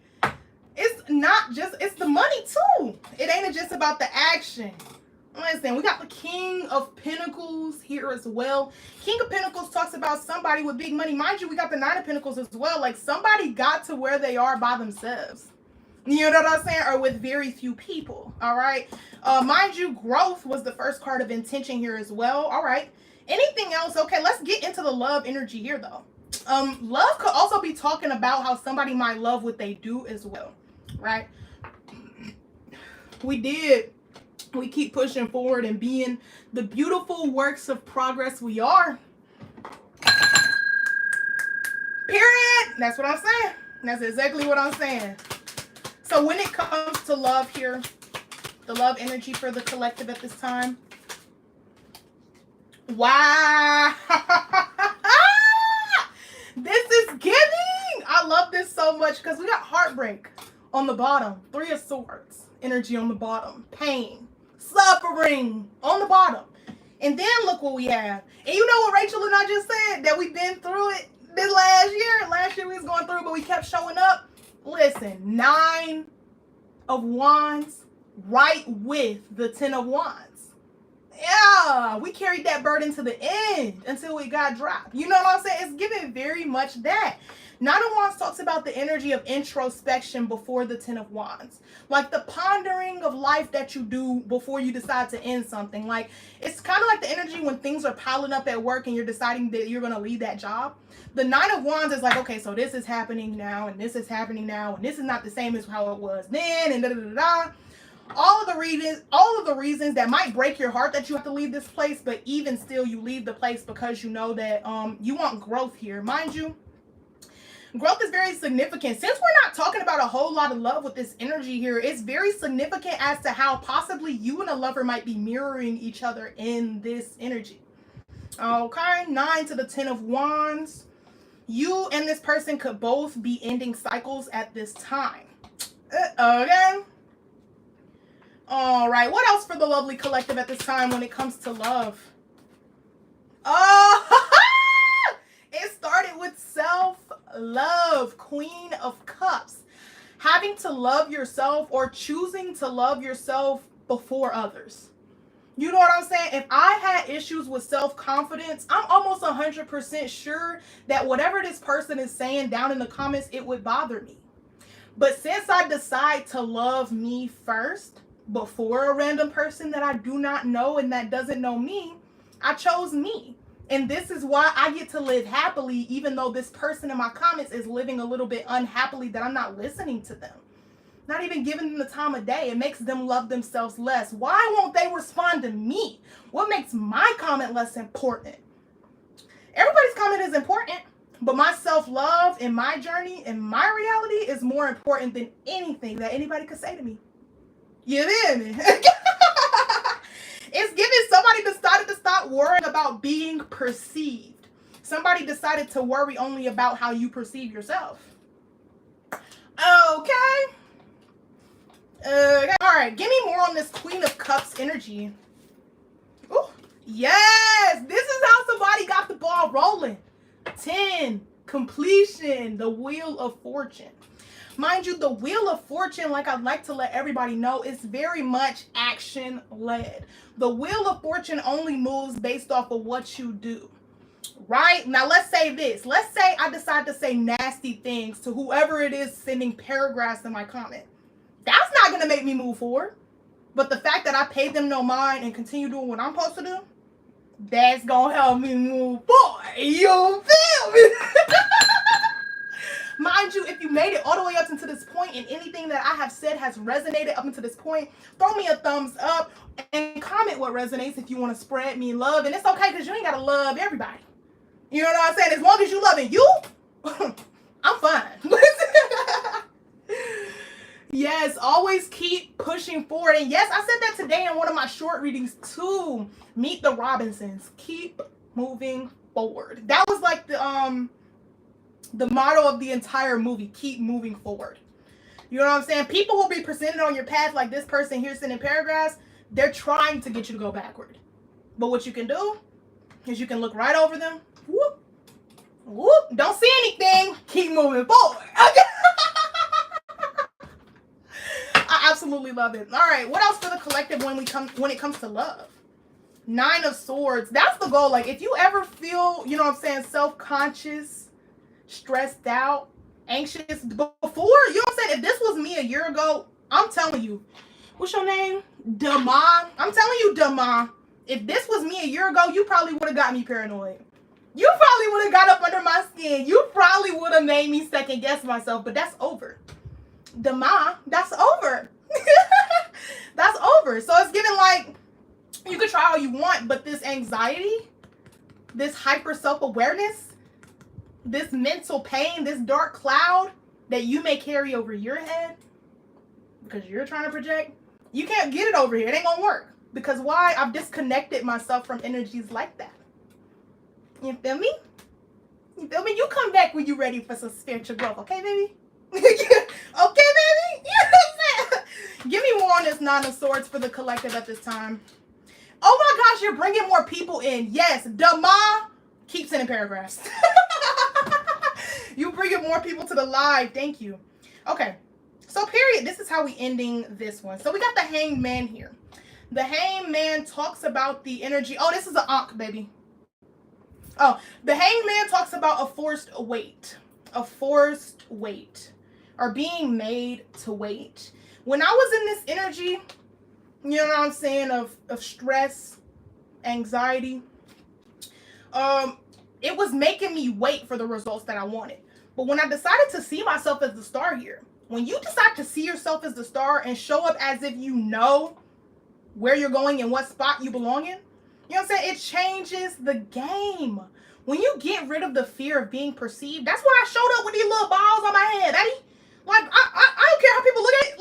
A: it's not just, it's the money too. It ain't just about the action. Listen, we got the King of Pentacles here as well. King of Pentacles talks about somebody with big money. Mind you, we got the Nine of Pentacles as well. Like, somebody got to where they are by themselves. You know what I'm saying? Or with very few people. All right. Mind you, growth was the first card of intention here as well. All right. Anything else? Okay, let's get into the love energy here, though. Love could also be talking about how somebody might love what they do as well. Right? We keep pushing forward and being the beautiful works of progress we are. Period. That's what I'm saying. That's exactly what I'm saying. So when it comes to love here, the love energy for the collective at this time. Wow. This is giving. I love this so much because we got heartbreak on the bottom. Three of Swords energy on the bottom. Pain. Suffering on the bottom. And then look what we have. And you know what Rachel and I just said? That we've been through it this last year. Last year we was going through it, but we kept showing up. Listen, 9 of Wands right with the 10 of Wands. Yeah, we carried that burden to the end until it got dropped. You know what I'm saying? It's giving very much that. 9 of Wands talks about the energy of introspection before the 10 of Wands. Like the pondering of life that you do before you decide to end something. Like, it's kind of like the energy when things are piling up at work and you're deciding that you're going to leave that job. The 9 of Wands is like, okay, so this is happening now, and this is happening now, and this is not the same as how it was then, and da-da-da-da. All of the reasons that might break your heart that you have to leave this place, but even still you leave the place because you know that you want growth here. Mind you, growth is very significant. Since we're not talking about a whole lot of love with this energy here, it's very significant as to how possibly you and a lover might be mirroring each other in this energy. Okay, 9 to the 10 of Wands. You and this person could both be ending cycles at this time. Okay. All right. What else for the lovely collective at this time when it comes to love? Oh, it started with self-love. Queen of Cups. Having to love yourself or choosing to love yourself before others. You know what I'm saying? If I had issues with self-confidence, I'm almost 100% sure that whatever this person is saying down in the comments, it would bother me. But since I decide to love me first before a random person that I do not know and that doesn't know me, I chose me. And this is why I get to live happily, even though this person in my comments is living a little bit unhappily, that I'm not listening to them. Not even giving them the time of day. It makes them love themselves less. Why won't they respond to me? What makes my comment less important? Everybody's comment is important, but my self-love and my journey and my reality is more important than anything that anybody could say to me. You hear me? It's giving somebody decided to stop worrying about being perceived. Somebody decided to worry only about how you perceive yourself. Okay. All right, give me more on this Queen of Cups energy. Ooh, yes, this is how somebody got the ball rolling. 10, completion, the Wheel of Fortune. Mind you, the Wheel of Fortune, like I'd like to let everybody know, is very much action-led. The Wheel of Fortune only moves based off of what you do. Right? Now, let's say this. Let's say I decide to say nasty things to whoever it is sending paragraphs in my comment. That's not going to make me move forward. But the fact that I paid them no mind and continue doing what I'm supposed to do, that's going to help me move forward. You feel me? Mind you, if you made it all the way up until this point and anything that I have said has resonated up until this point, throw me a thumbs up and comment what resonates if you want to spread me love. And it's okay because you ain't got to love everybody. You know what I'm saying? As long as you loving you, I'm fine. Yes, always keep pushing forward. And yes, I said that today in one of my short readings too. Meet the Robinsons. Keep moving forward. That was like the The motto of the entire movie, keep moving forward. You know what I'm saying? People will be presented on your path like this person here sending paragraphs. They're trying to get you to go backward. But what you can do is you can look right over them. Whoop. Whoop. Don't see anything. Keep moving forward. Okay. I absolutely love it. All right. What else for the collective when it comes to love? 9 of Swords. That's the goal. Like, if you ever feel, you know what I'm saying, self-conscious, stressed out, anxious before, you know what I'm saying? If this was me a year ago, I'm telling you, what's your name? Dama. I'm telling you, Dama. If this was me a year ago, you probably would have got me paranoid. You probably would have got up under my skin. You probably would have made me second guess myself, but that's over. Dama, that's over. That's over. So it's giving like, you can try all you want, but this anxiety, this hyper self-awareness, this mental pain, this dark cloud that you may carry over your head because you're trying to project, you can't get it over here. It ain't gonna work. Because why? I've disconnected myself from energies like that. You feel me? You feel me? You come back when you're ready for some spiritual growth. Okay, baby? Okay, baby? You know what I'm saying? Give me more on this 9 of Swords for the collective at this time. Oh my gosh, you're bringing more people in. Yes, Dama, keep sending paragraphs. You bringing more people to the live. Thank you. Okay, so period. This is how we ending this one. So we got the Hanged Man here. The Hanged Man talks about the energy. Oh, this is an Ankh, baby. Oh, the Hanged Man talks about a forced wait. A forced wait. Or being made to wait. When I was in this energy, you know what I'm saying, of stress, anxiety, it was making me wait for the results that I wanted. But when I decided to see myself as the star here, when you decide to see yourself as the star and show up as if you know where you're going and what spot you belong in, you know what I'm saying, it changes the game. When you get rid of the fear of being perceived, that's why I showed up with these little balls on my head, Eddie. Like, I don't care how people look at it.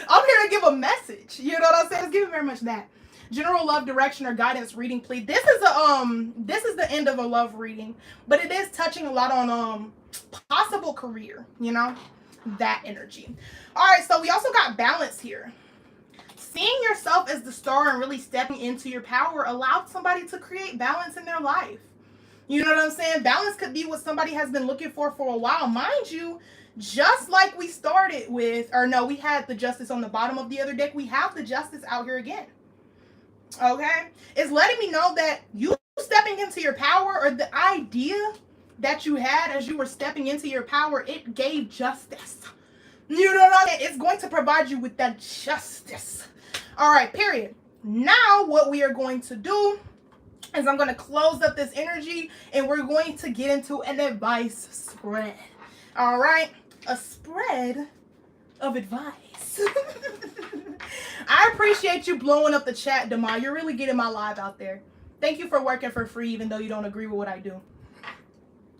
A: I'm here to give a message. You know what I'm saying? It's giving very much that. General love, direction, or guidance reading, please. This is the end of a love reading, but it is touching a lot on possible career, you know, that energy. All right, so we also got balance here. Seeing yourself as the star and really stepping into your power allowed somebody to create balance in their life. You know what I'm saying? Balance could be what somebody has been looking for a while. Mind you, just like we started with, or no, we had the Justice on the bottom of the other deck. We have the Justice out here again. Okay? It's letting me know that you stepping into your power, or the idea that you had as you were stepping into your power, it gave justice. You know what I mean? It's going to provide you with that justice. All right, period. Now what we are going to do is I'm going to close up this energy and we're going to get into an advice spread. All right? A spread of advice. I appreciate you blowing up the chat, Dama. You're really getting my live out there. Thank you for working for free even though you don't agree with what I do.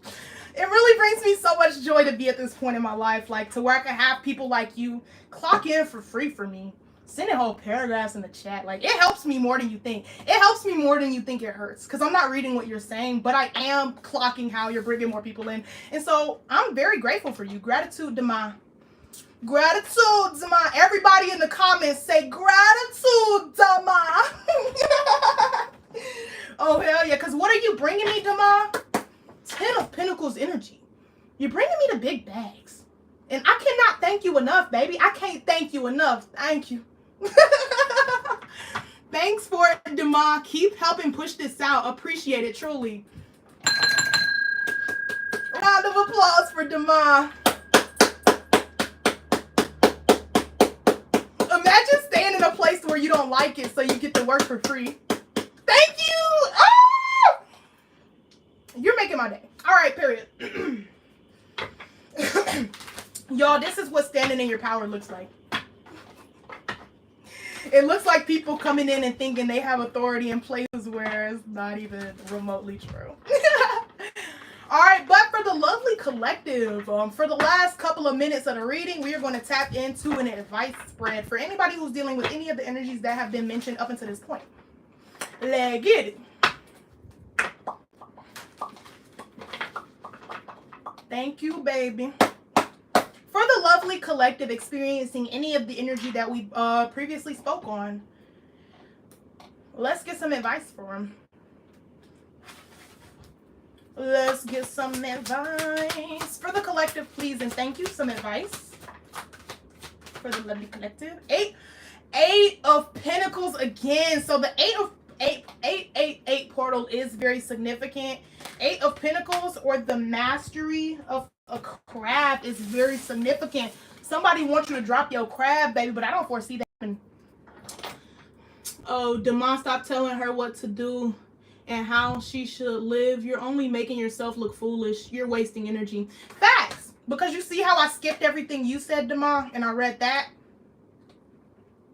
A: It really brings me so much joy to be at this point in my life, like to where I can have people like you clock in for free for me. Sending whole paragraphs in the chat. Like, it helps me more than you think. It helps me more than you think it hurts. Because I'm not reading what you're saying, but I am clocking how you're bringing more people in. And so, I'm very grateful for you. Gratitude, Dama. Gratitude, Dama. Everybody in the comments say, gratitude, Dama. Oh, hell yeah. Because what are you bringing me, Dama? 10 of Pentacles energy. You're bringing me the big bags. And I cannot thank you enough, baby. I can't thank you enough. Thank you. Thanks for it, Dama. Keep helping push this out. Appreciate it, truly. Round of applause for Dama. Imagine staying in a place where you don't like it so you get to work for free. Thank you. Ah! You're making my day. All right, period. Y'all, this is what standing in your power looks like. It looks like people coming in and thinking they have authority in places where it's not even remotely true. All right, but for the lovely collective, for the last couple of minutes of the reading, we are going to tap into an advice spread for anybody who's dealing with any of the energies that have been mentioned up until this point. Let's get it. Thank you, baby. For the lovely collective experiencing any of the energy that we previously spoke on, let's get some advice for them. Let's get some advice. For the collective, please and thank you. Some advice for the lovely collective. Eight of Pentacles again. So the eight portal is very significant. 8 of Pentacles, or the mastery of a craft, is very significant. Somebody wants you to drop your crab, baby, but I don't foresee that happening. Oh, Demon, stop telling her what to do and how she should live. You're only making yourself look foolish. You're wasting energy. Facts. Because you see how I skipped everything you said, Demon, and I read that?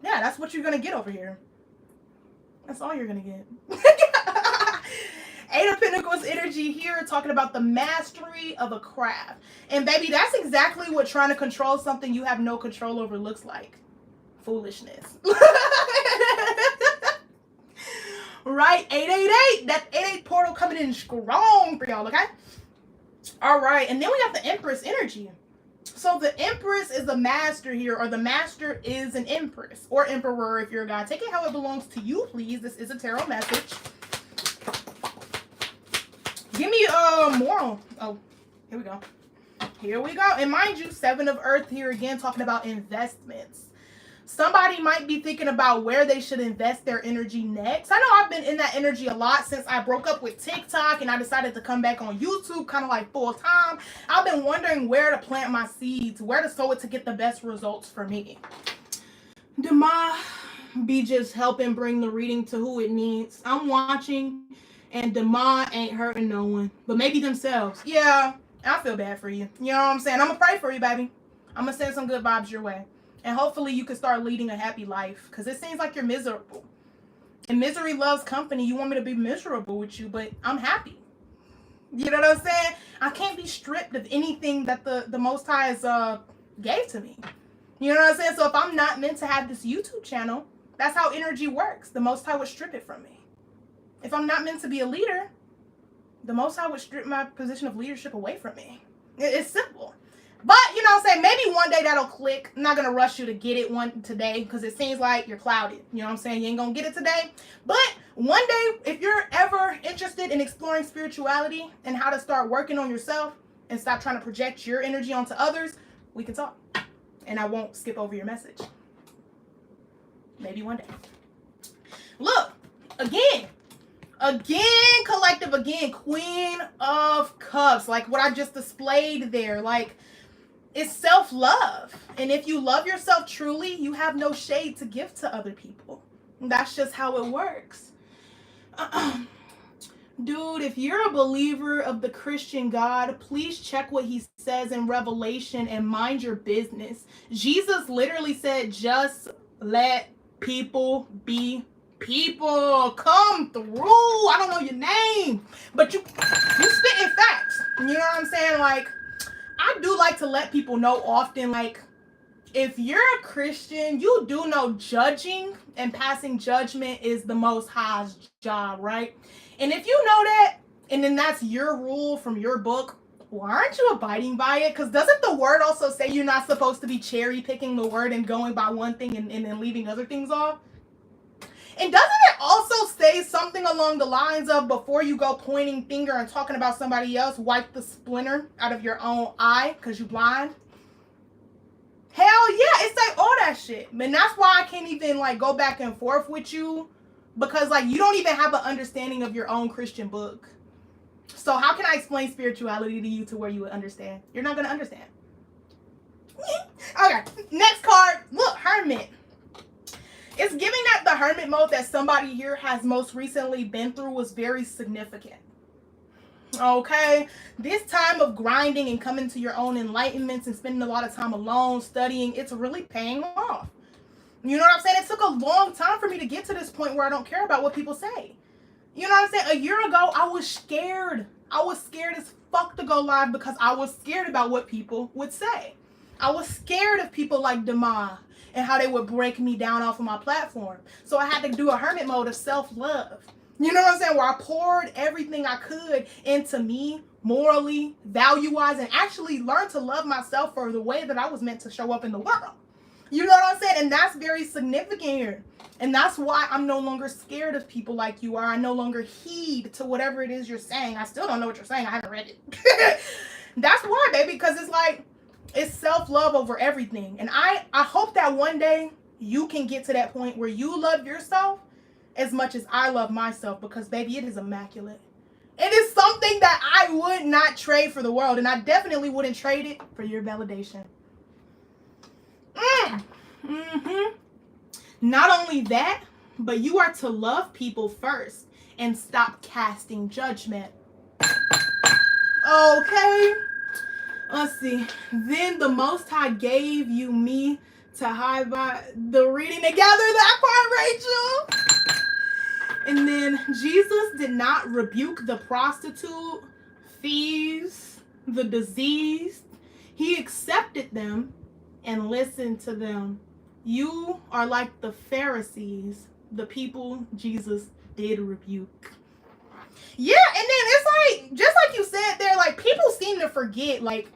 A: Yeah, that's what you're going to get over here. That's all you're going to get. 8 of Pentacles energy here, talking about the mastery of a craft. And baby, that's exactly what trying to control something you have no control over looks like. Foolishness. Right, 888. That 88 portal coming in strong for y'all, okay? All right, and then we got the Empress energy. So the Empress is the master here, or the master is an Empress or Emperor if you're a guy. Take it how it belongs to you, please. This is a tarot message. Give me a moral. Oh, here we go. Here we go. And mind you, 7 of Earth here again, talking about investments. Somebody might be thinking about where they should invest their energy next. I know I've been in that energy a lot since I broke up with TikTok and I decided to come back on YouTube kind of like full time. I've been wondering where to plant my seeds, where to sow it to get the best results for me. Dema be just helping bring the reading to who it needs. I'm watching and Dema ain't hurting no one, but maybe themselves. Yeah, I feel bad for you. You know what I'm saying? I'm going to pray for you, baby. I'm going to send some good vibes your way. And hopefully you can start leading a happy life. Because it seems like you're miserable. And misery loves company. You want me to be miserable with you, but I'm happy. You know what I'm saying? I can't be stripped of anything that the Most High has gave to me. You know what I'm saying? So if I'm not meant to have this YouTube channel, that's how energy works. The Most High would strip it from me. If I'm not meant to be a leader, the Most High would strip my position of leadership away from me. It's simple. But, you know what I'm saying, maybe one day that'll click. I'm not going to rush you to get it today because it seems like you're clouded. You know what I'm saying? You ain't going to get it today. But one day, if you're ever interested in exploring spirituality and how to start working on yourself and stop trying to project your energy onto others, we can talk. And I won't skip over your message. Maybe one day. Look, again, collective, again, Queen of Cups. Like what I just displayed there. Like, it's self-love. And if you love yourself truly, you have no shade to give to other people. That's just how it works. Dude, if you're a believer of the Christian God, please check what he says in Revelation and mind your business. Jesus literally said, just let people be people. Come through. I don't know your name, but you spitting facts. You know what I'm saying? Like, I do like to let people know often, like, if you're a Christian, you do know judging and passing judgment is the Most High's job, right? And if you know that, and then that's your rule from your book, well, aren't you abiding by it? Because doesn't the word also say you're not supposed to be cherry picking the word and going by one thing and then leaving other things off? And doesn't it also say something along the lines of, before you go pointing finger and talking about somebody else, wipe the splinter out of your own eye because you're blind? Hell yeah, it's like all that shit. And that's why I can't even like go back and forth with you, because like you don't even have an understanding of your own Christian book. So how can I explain spirituality to you to where you would understand? You're not going to understand. Okay, next card. Look, Hermit. It's giving that the hermit mode that somebody here has most recently been through was very significant. Okay, this time of grinding and coming to your own enlightenments and spending a lot of time alone studying, it's really paying off. You know what I'm saying? It took a long time for me to get to this point where I don't care about what people say. You know what I'm saying? A year ago, I was scared. I was scared as fuck to go live because I was scared about what people would say. I was scared of people like Dema and how they would break me down off of my platform. So I had to do a hermit mode of self-love. You know what I'm saying? Where I poured everything I could into me morally, value-wise, and actually learn to love myself for the way that I was meant to show up in the world. You know what I'm saying? And that's very significant here. And that's why I'm no longer scared of people like you are. I no longer heed to whatever it is you're saying. I still don't know what you're saying. I haven't read it. That's why, baby, because it's like, it's self-love over everything. And I hope that one day you can get to that point where you love yourself as much as I love myself, because, baby, it is immaculate. It is something that I would not trade for the world, and I definitely wouldn't trade it for your validation. Not only that, but you are to love people first and stop casting judgment. Okay. Let's see. Then the Most High gave you me to hide by the reading together, that part, Rachel. And then Jesus did not rebuke the prostitute, thieves, the diseased. He accepted them and listened to them. You are like the Pharisees, the people Jesus did rebuke. Yeah, and then it's like, just like you said there, like, people seem to forget, like,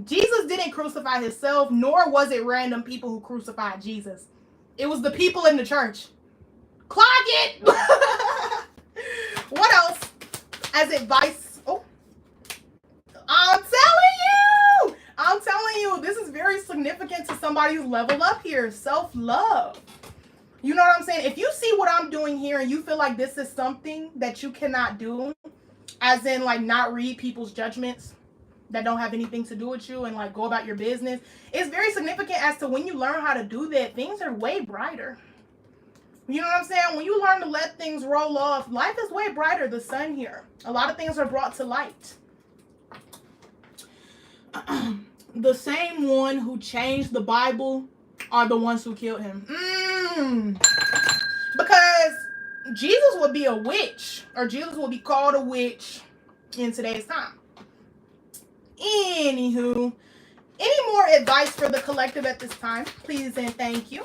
A: Jesus didn't crucify himself, nor was it random people who crucified Jesus. It was the people in the church. Clog it! What else as advice? Oh, I'm telling you, this is very significant to somebody who's leveled up here. Self-love. You know what I'm saying? If you see what I'm doing here and you feel like this is something that you cannot do, as in, like, not read people's judgments that don't have anything to do with you and, like, go about your business, it's very significant as to when you learn how to do that, things are way brighter. You know what I'm saying? When you learn to let things roll off, life is way brighter. The sun here. A lot of things are brought to light. The same one who changed the Bible are the ones who killed him. Because Jesus would be a witch, or Jesus would be called a witch in today's time. Anywho, any more advice for the collective at this time? Please and thank you.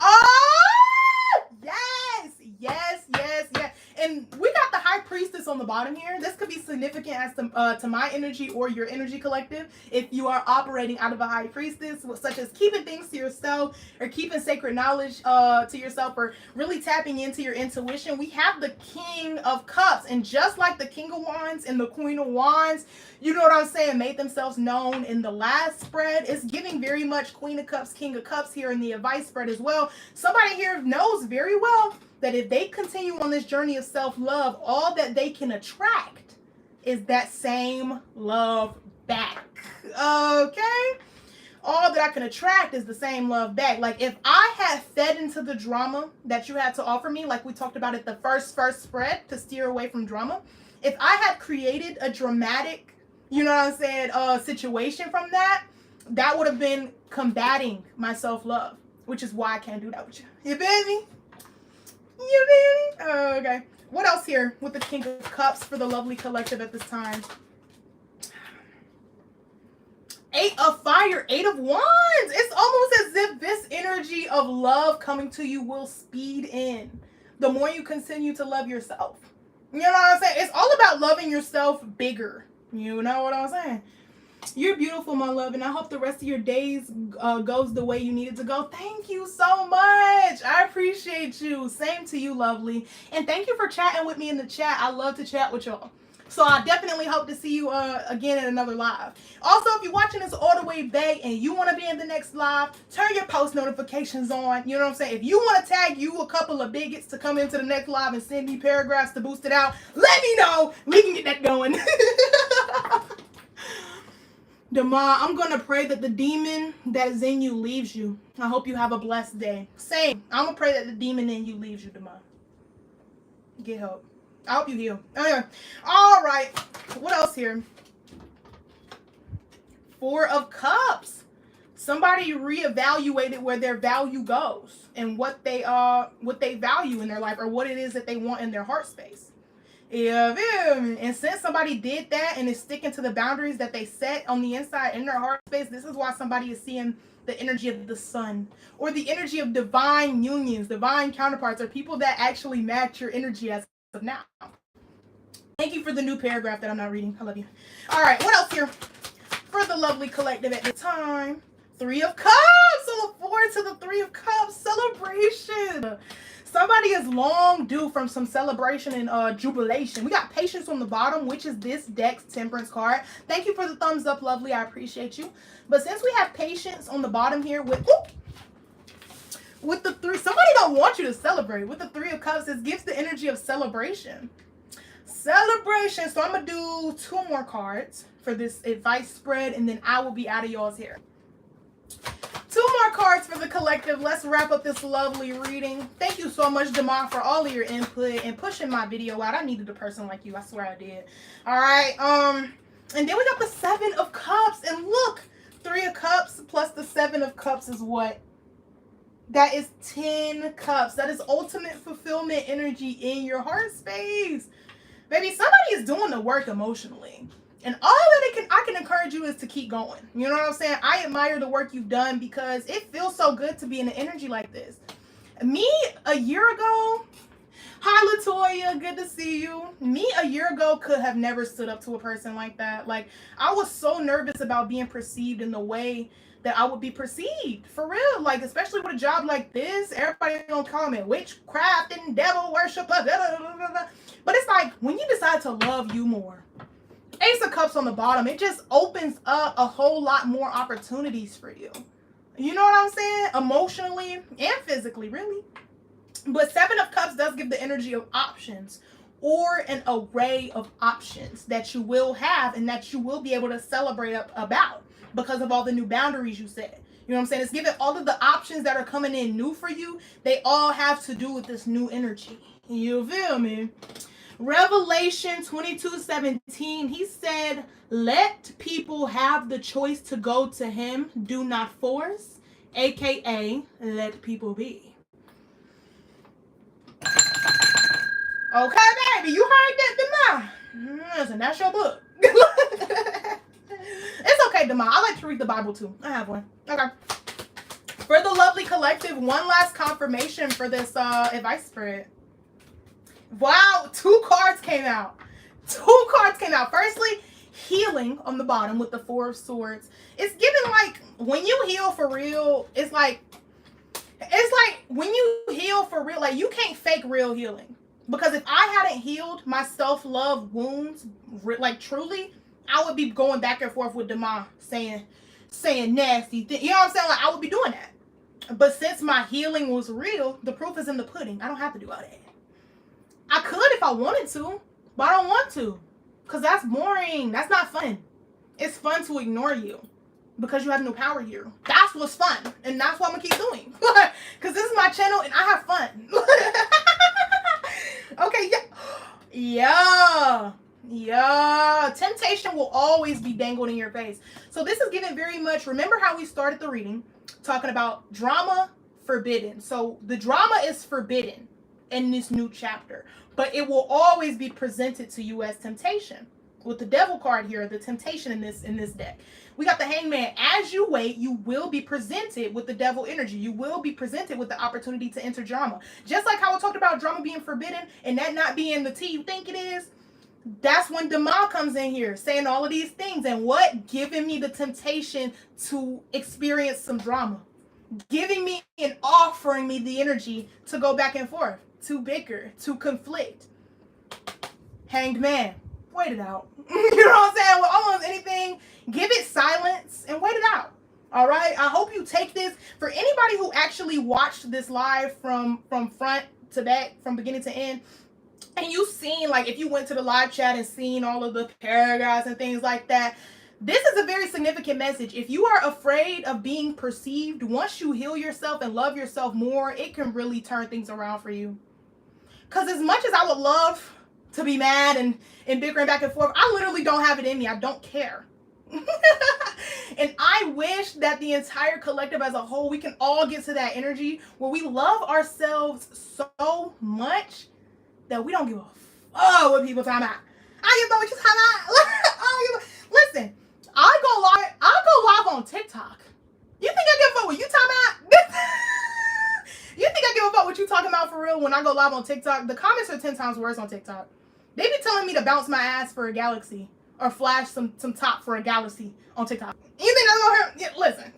A: Oh, yes. And we got the high priestess on the bottom here. This could be significant as to my energy or your energy collective if you are operating out of a high priestess, such as keeping things to yourself or keeping sacred knowledge to yourself, or really tapping into your intuition. We have the King of Cups, and just like the King of Wands and the Queen of Wands, you know what I'm saying, made themselves known in the last spread, it's giving very much Queen of Cups, King of Cups here in the advice spread as well. Somebody here knows very well that if they continue on this journey of self-love, all that they can attract is that same love back. Okay? All that I can attract is the same love back. Like, if I had fed into the drama that you had to offer me, like we talked about at the first spread, to steer away from drama, if I had created a dramatic, you know what I'm saying, situation from that, that would have been combating my self-love, which is why I can't do that with you. You feel me? You feel me? Oh, okay. What else here with the King of Cups for the lovely collective at this time? 8 of Fire, 8 of Wands. It's almost as if this energy of love coming to you will speed in the more you continue to love yourself. You know what I'm saying? It's all about loving yourself bigger. You know what I'm saying? You're beautiful, my love, and I hope the rest of your days goes the way you need it to go. Thank you so much. I appreciate you. Same to you, lovely. And thank you for chatting with me in the chat. I love to chat with y'all. So I definitely hope to see you again in another live. Also, if you're watching this all the way back and you want to be in the next live, turn your post notifications on. You know what I'm saying? If you want to tag you a couple of bigots to come into the next live and send me paragraphs to boost it out, let me know. We can get that going. Dema, I'm going to pray that the demon that is in you leaves you. I hope you have a blessed day. Same. I'm going to pray that the demon in you leaves you, Dema. Get help. I hope you heal. Anyway. All right. What else here? 4 of Cups. Somebody reevaluated where their value goes and what they value in their life, or what it is that they want in their heart space. Yeah, and since somebody did that and is sticking to the boundaries that they set on the inside in their heart space, this is why somebody is seeing the energy of the sun, or the energy of divine unions, divine counterparts, or people that actually match your energy as of now. Thank you for the new paragraph that I'm not reading. I love you. All right, what else here for the lovely collective at the time? Three of Cups. So look forward to the Three of Cups celebration. Somebody is long due from some celebration and jubilation. We got Patience on the bottom, which is this deck's Temperance card. Thank you for the thumbs up, lovely. I appreciate you. But since we have Patience on the bottom here with the three, somebody don't want you to celebrate. With the Three of Cups, it gives the energy of celebration. Celebration. So I'm going to do 2 more cards for this advice spread, and then I will be out of y'all's hair. 2 more cards for the collective. Let's wrap up this lovely reading. Thank you so much, Demar, for all of your input and pushing my video out. I needed a person like you. I swear I did. All right. And then we got the 7 of Cups. And look, 3 of Cups plus the 7 of Cups is what? That is 10 cups. That is ultimate fulfillment energy in your heart space. Baby, somebody is doing the work emotionally. And all that I can encourage you is to keep going. You know what I'm saying? I admire the work you've done because it feels so good to be in an energy like this. Me, a year ago, hi Latoya, good to see you. Me, a year ago, could have never stood up to a person like that. Like, I was so nervous about being perceived in the way that I would be perceived. For real. Like, especially with a job like this, everybody gonna call me witchcraft and devil worship. Blah, blah, blah, blah, blah. But it's like, when you decide to love you more, Ace of Cups on the bottom, it just opens up a whole lot more opportunities for you. You know what I'm saying? Emotionally and physically, really. But 7 of Cups does give the energy of options, or an array of options that you will have and that you will be able to celebrate about because of all the new boundaries you set. You know what I'm saying? It's giving all of the options that are coming in new for you. They all have to do with this new energy. You feel me? Revelation 22:17, he said, let people have the choice to go to him, do not force, aka let people be. Okay, baby, you heard that, Demar. Listen, that's your book. It's okay, Demar. I like to read the Bible too. I have one. Okay. For the lovely collective, one last confirmation for this advice spread. Wow, 2 cards came out. 2 cards came out. Firstly, healing on the bottom with the 4 of Swords. It's giving like, when you heal for real, it's like when you heal for real, like you can't fake real healing. Because if I hadn't healed my self-love wounds, like truly, I would be going back and forth with Demar saying nasty things. You know what I'm saying? Like I would be doing that. But since my healing was real, the proof is in the pudding. I don't have to do all that. I could if I wanted to, but I don't want to. Because that's boring. That's not fun. It's fun to ignore you. Because you have no power here. That's what's fun. And that's what I'm going to keep doing. Because this is my channel and I have fun. Okay, yeah. Yeah. Temptation will always be dangled in your face. So this is given very much, remember how we started the reading talking about drama forbidden. So the drama is forbidden in this new chapter, but it will always be presented to you as temptation. With the devil card here, the temptation in this deck. We got the Hangman. As you wait, you will be presented with the devil energy. You will be presented with the opportunity to enter drama. Just like how I talked about drama being forbidden and that not being the tea you think it is. That's when Demar comes in here saying all of these things and what? Giving me the temptation to experience some drama. Giving me and offering me the energy to go back and forth, to bicker, to conflict. Hanged man. Wait it out. You know what I'm saying? With almost anything, give it silence and wait it out. All right? I hope you take this. For anybody who actually watched this live from front to back, from beginning to end, and you've seen, like, if you went to the live chat and seen all of the paragraphs and things like that, this is a very significant message. If you are afraid of being perceived, once you heal yourself and love yourself more, it can really turn things around for you. Because as much as I would love to be mad and bickering back and forth, I literally don't have it in me. I don't care. And I wish that the entire collective as a whole, we can all get to that energy where we love ourselves so much that we don't give a fuck what people talking about. I give a fuck what you talking about. Listen, I go live on TikTok. You think I give a fuck what you talking about? You think I give a fuck what you talking about for real when I go live on TikTok? The comments are 10 times worse on TikTok. They be telling me to bounce my ass for a galaxy or flash some top for a galaxy on TikTok. You think I'm gonna hurt? Yeah, listen.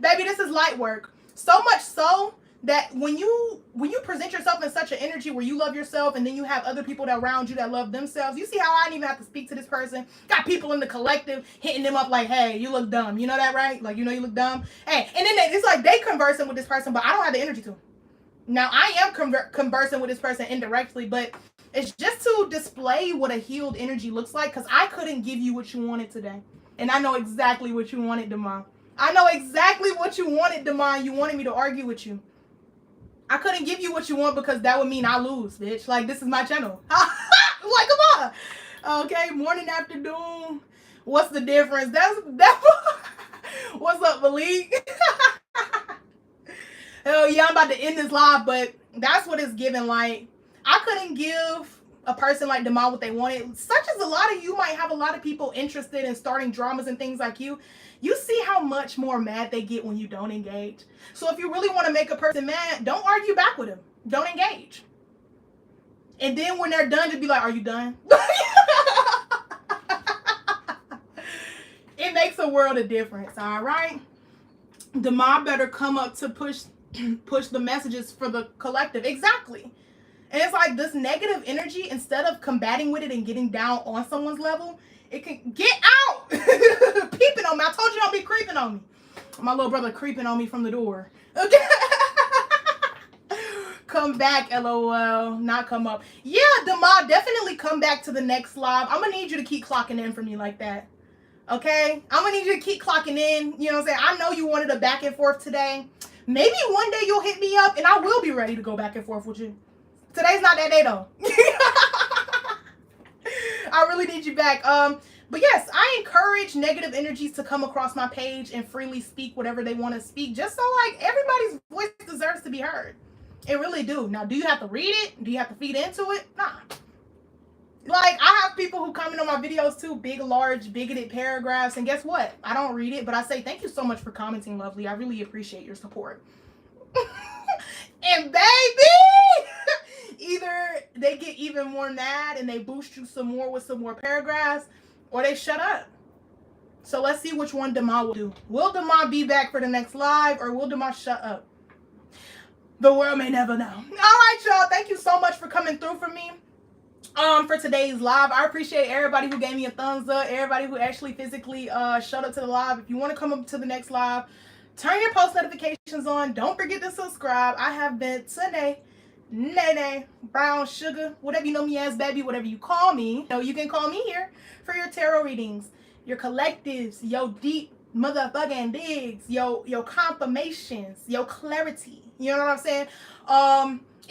A: Baby, this is light work. So much so that when you present yourself in such an energy where you love yourself and then you have other people that around you that love themselves, you see how I didn't even have to speak to this person. Got people in the collective hitting them up like, hey, you look dumb. You know that, right? Like, you know you look dumb. Hey, and then it's like they conversing with this person, but I don't have the energy to. Now, I am conversing with this person indirectly, but it's just to display what a healed energy looks like, because I couldn't give you what you wanted today. And I know exactly what you wanted, Demond. I know exactly what you wanted, Demond. You wanted me to argue with you. I couldn't give you what you want because that would mean I lose, bitch. Like, this is my channel. Like, come on. Okay, morning, afternoon. What's the difference? That's what's up, Malik? Hell yeah, I'm about to end this live, but that's what it's giving. Like, I couldn't give a person like Demond what they wanted. Such as a lot of you might have a lot of people interested in starting dramas and things like you. You see how much more mad they get when you don't engage. So if you really want to make a person mad, don't argue back with them. Don't engage. And then when they're done, just be like, are you done? It makes a world of difference, all right? Demond better come up to push the messages for the collective. Exactly. And it's like this negative energy, instead of combating with it and getting down on someone's level, it can get out. Peeping on me. I told you don't be creeping on me. My little brother creeping on me from the door. Okay. Come back, LOL. Not come up. Yeah, Demond, definitely come back to the next live. I'm going to need you to keep clocking in for me like that. Okay? I'm going to need you to keep clocking in. You know what I'm saying? I know you wanted a back and forth today. Maybe one day you'll hit me up and I will be ready to go back and forth with you. Today's not that day, though. I really need you back. But yes, I encourage negative energies to come across my page and freely speak whatever they want to speak, just so like everybody's voice deserves to be heard. It really do. Now, do you have to read it? Do you have to feed into it? Nah. Like, I have people who comment on my videos too, big, large, bigoted paragraphs, and guess what? I don't read it, but I say thank you so much for commenting, lovely. I really appreciate your support. And baby, either they get even more mad and they boost you some more with some more paragraphs, or they shut up. So let's see which one Demond will do. Will Demond be back for the next live, or will Demond shut up? The world may never know. All right, y'all. Thank you so much for coming through for me. For today's live. I appreciate everybody who gave me a thumbs up, everybody who actually physically showed up to the live. If you want to come up to the next live, turn your post notifications on. Don't forget to subscribe. I have been today, Nene, Brown Sugar, whatever you know me as, baby, whatever you call me. So you can call me here for your tarot readings, your collectives, your deep motherfucking digs, your confirmations, your clarity. You know what I'm saying?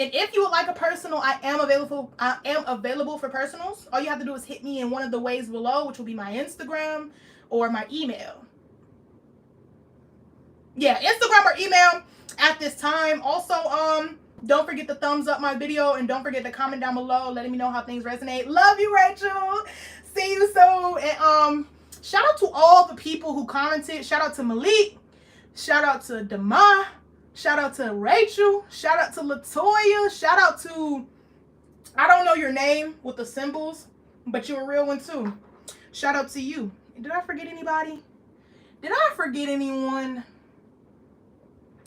A: And if you would like a personal, I am available for personals. All you have to do is hit me in one of the ways below, which will be my Instagram or my email. Yeah, Instagram or email at this time. Also, don't forget to thumbs up my video and don't forget to comment down below letting me know how things resonate. Love you, Rachel. See you soon. And shout out to all the people who commented. Shout out to Malik. Shout out to Demond. Shout out to Rachel. Shout out to Latoya. Shout out to, I don't know your name with the symbols, but you're a real one too. Shout out to you. Did I forget anybody? Did I forget anyone?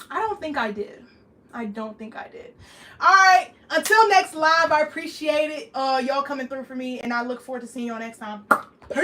A: I don't think I did. I don't think I did. All right. Until next live, I appreciate it. Y'all coming through for me, and I look forward to seeing y'all next time. Peace.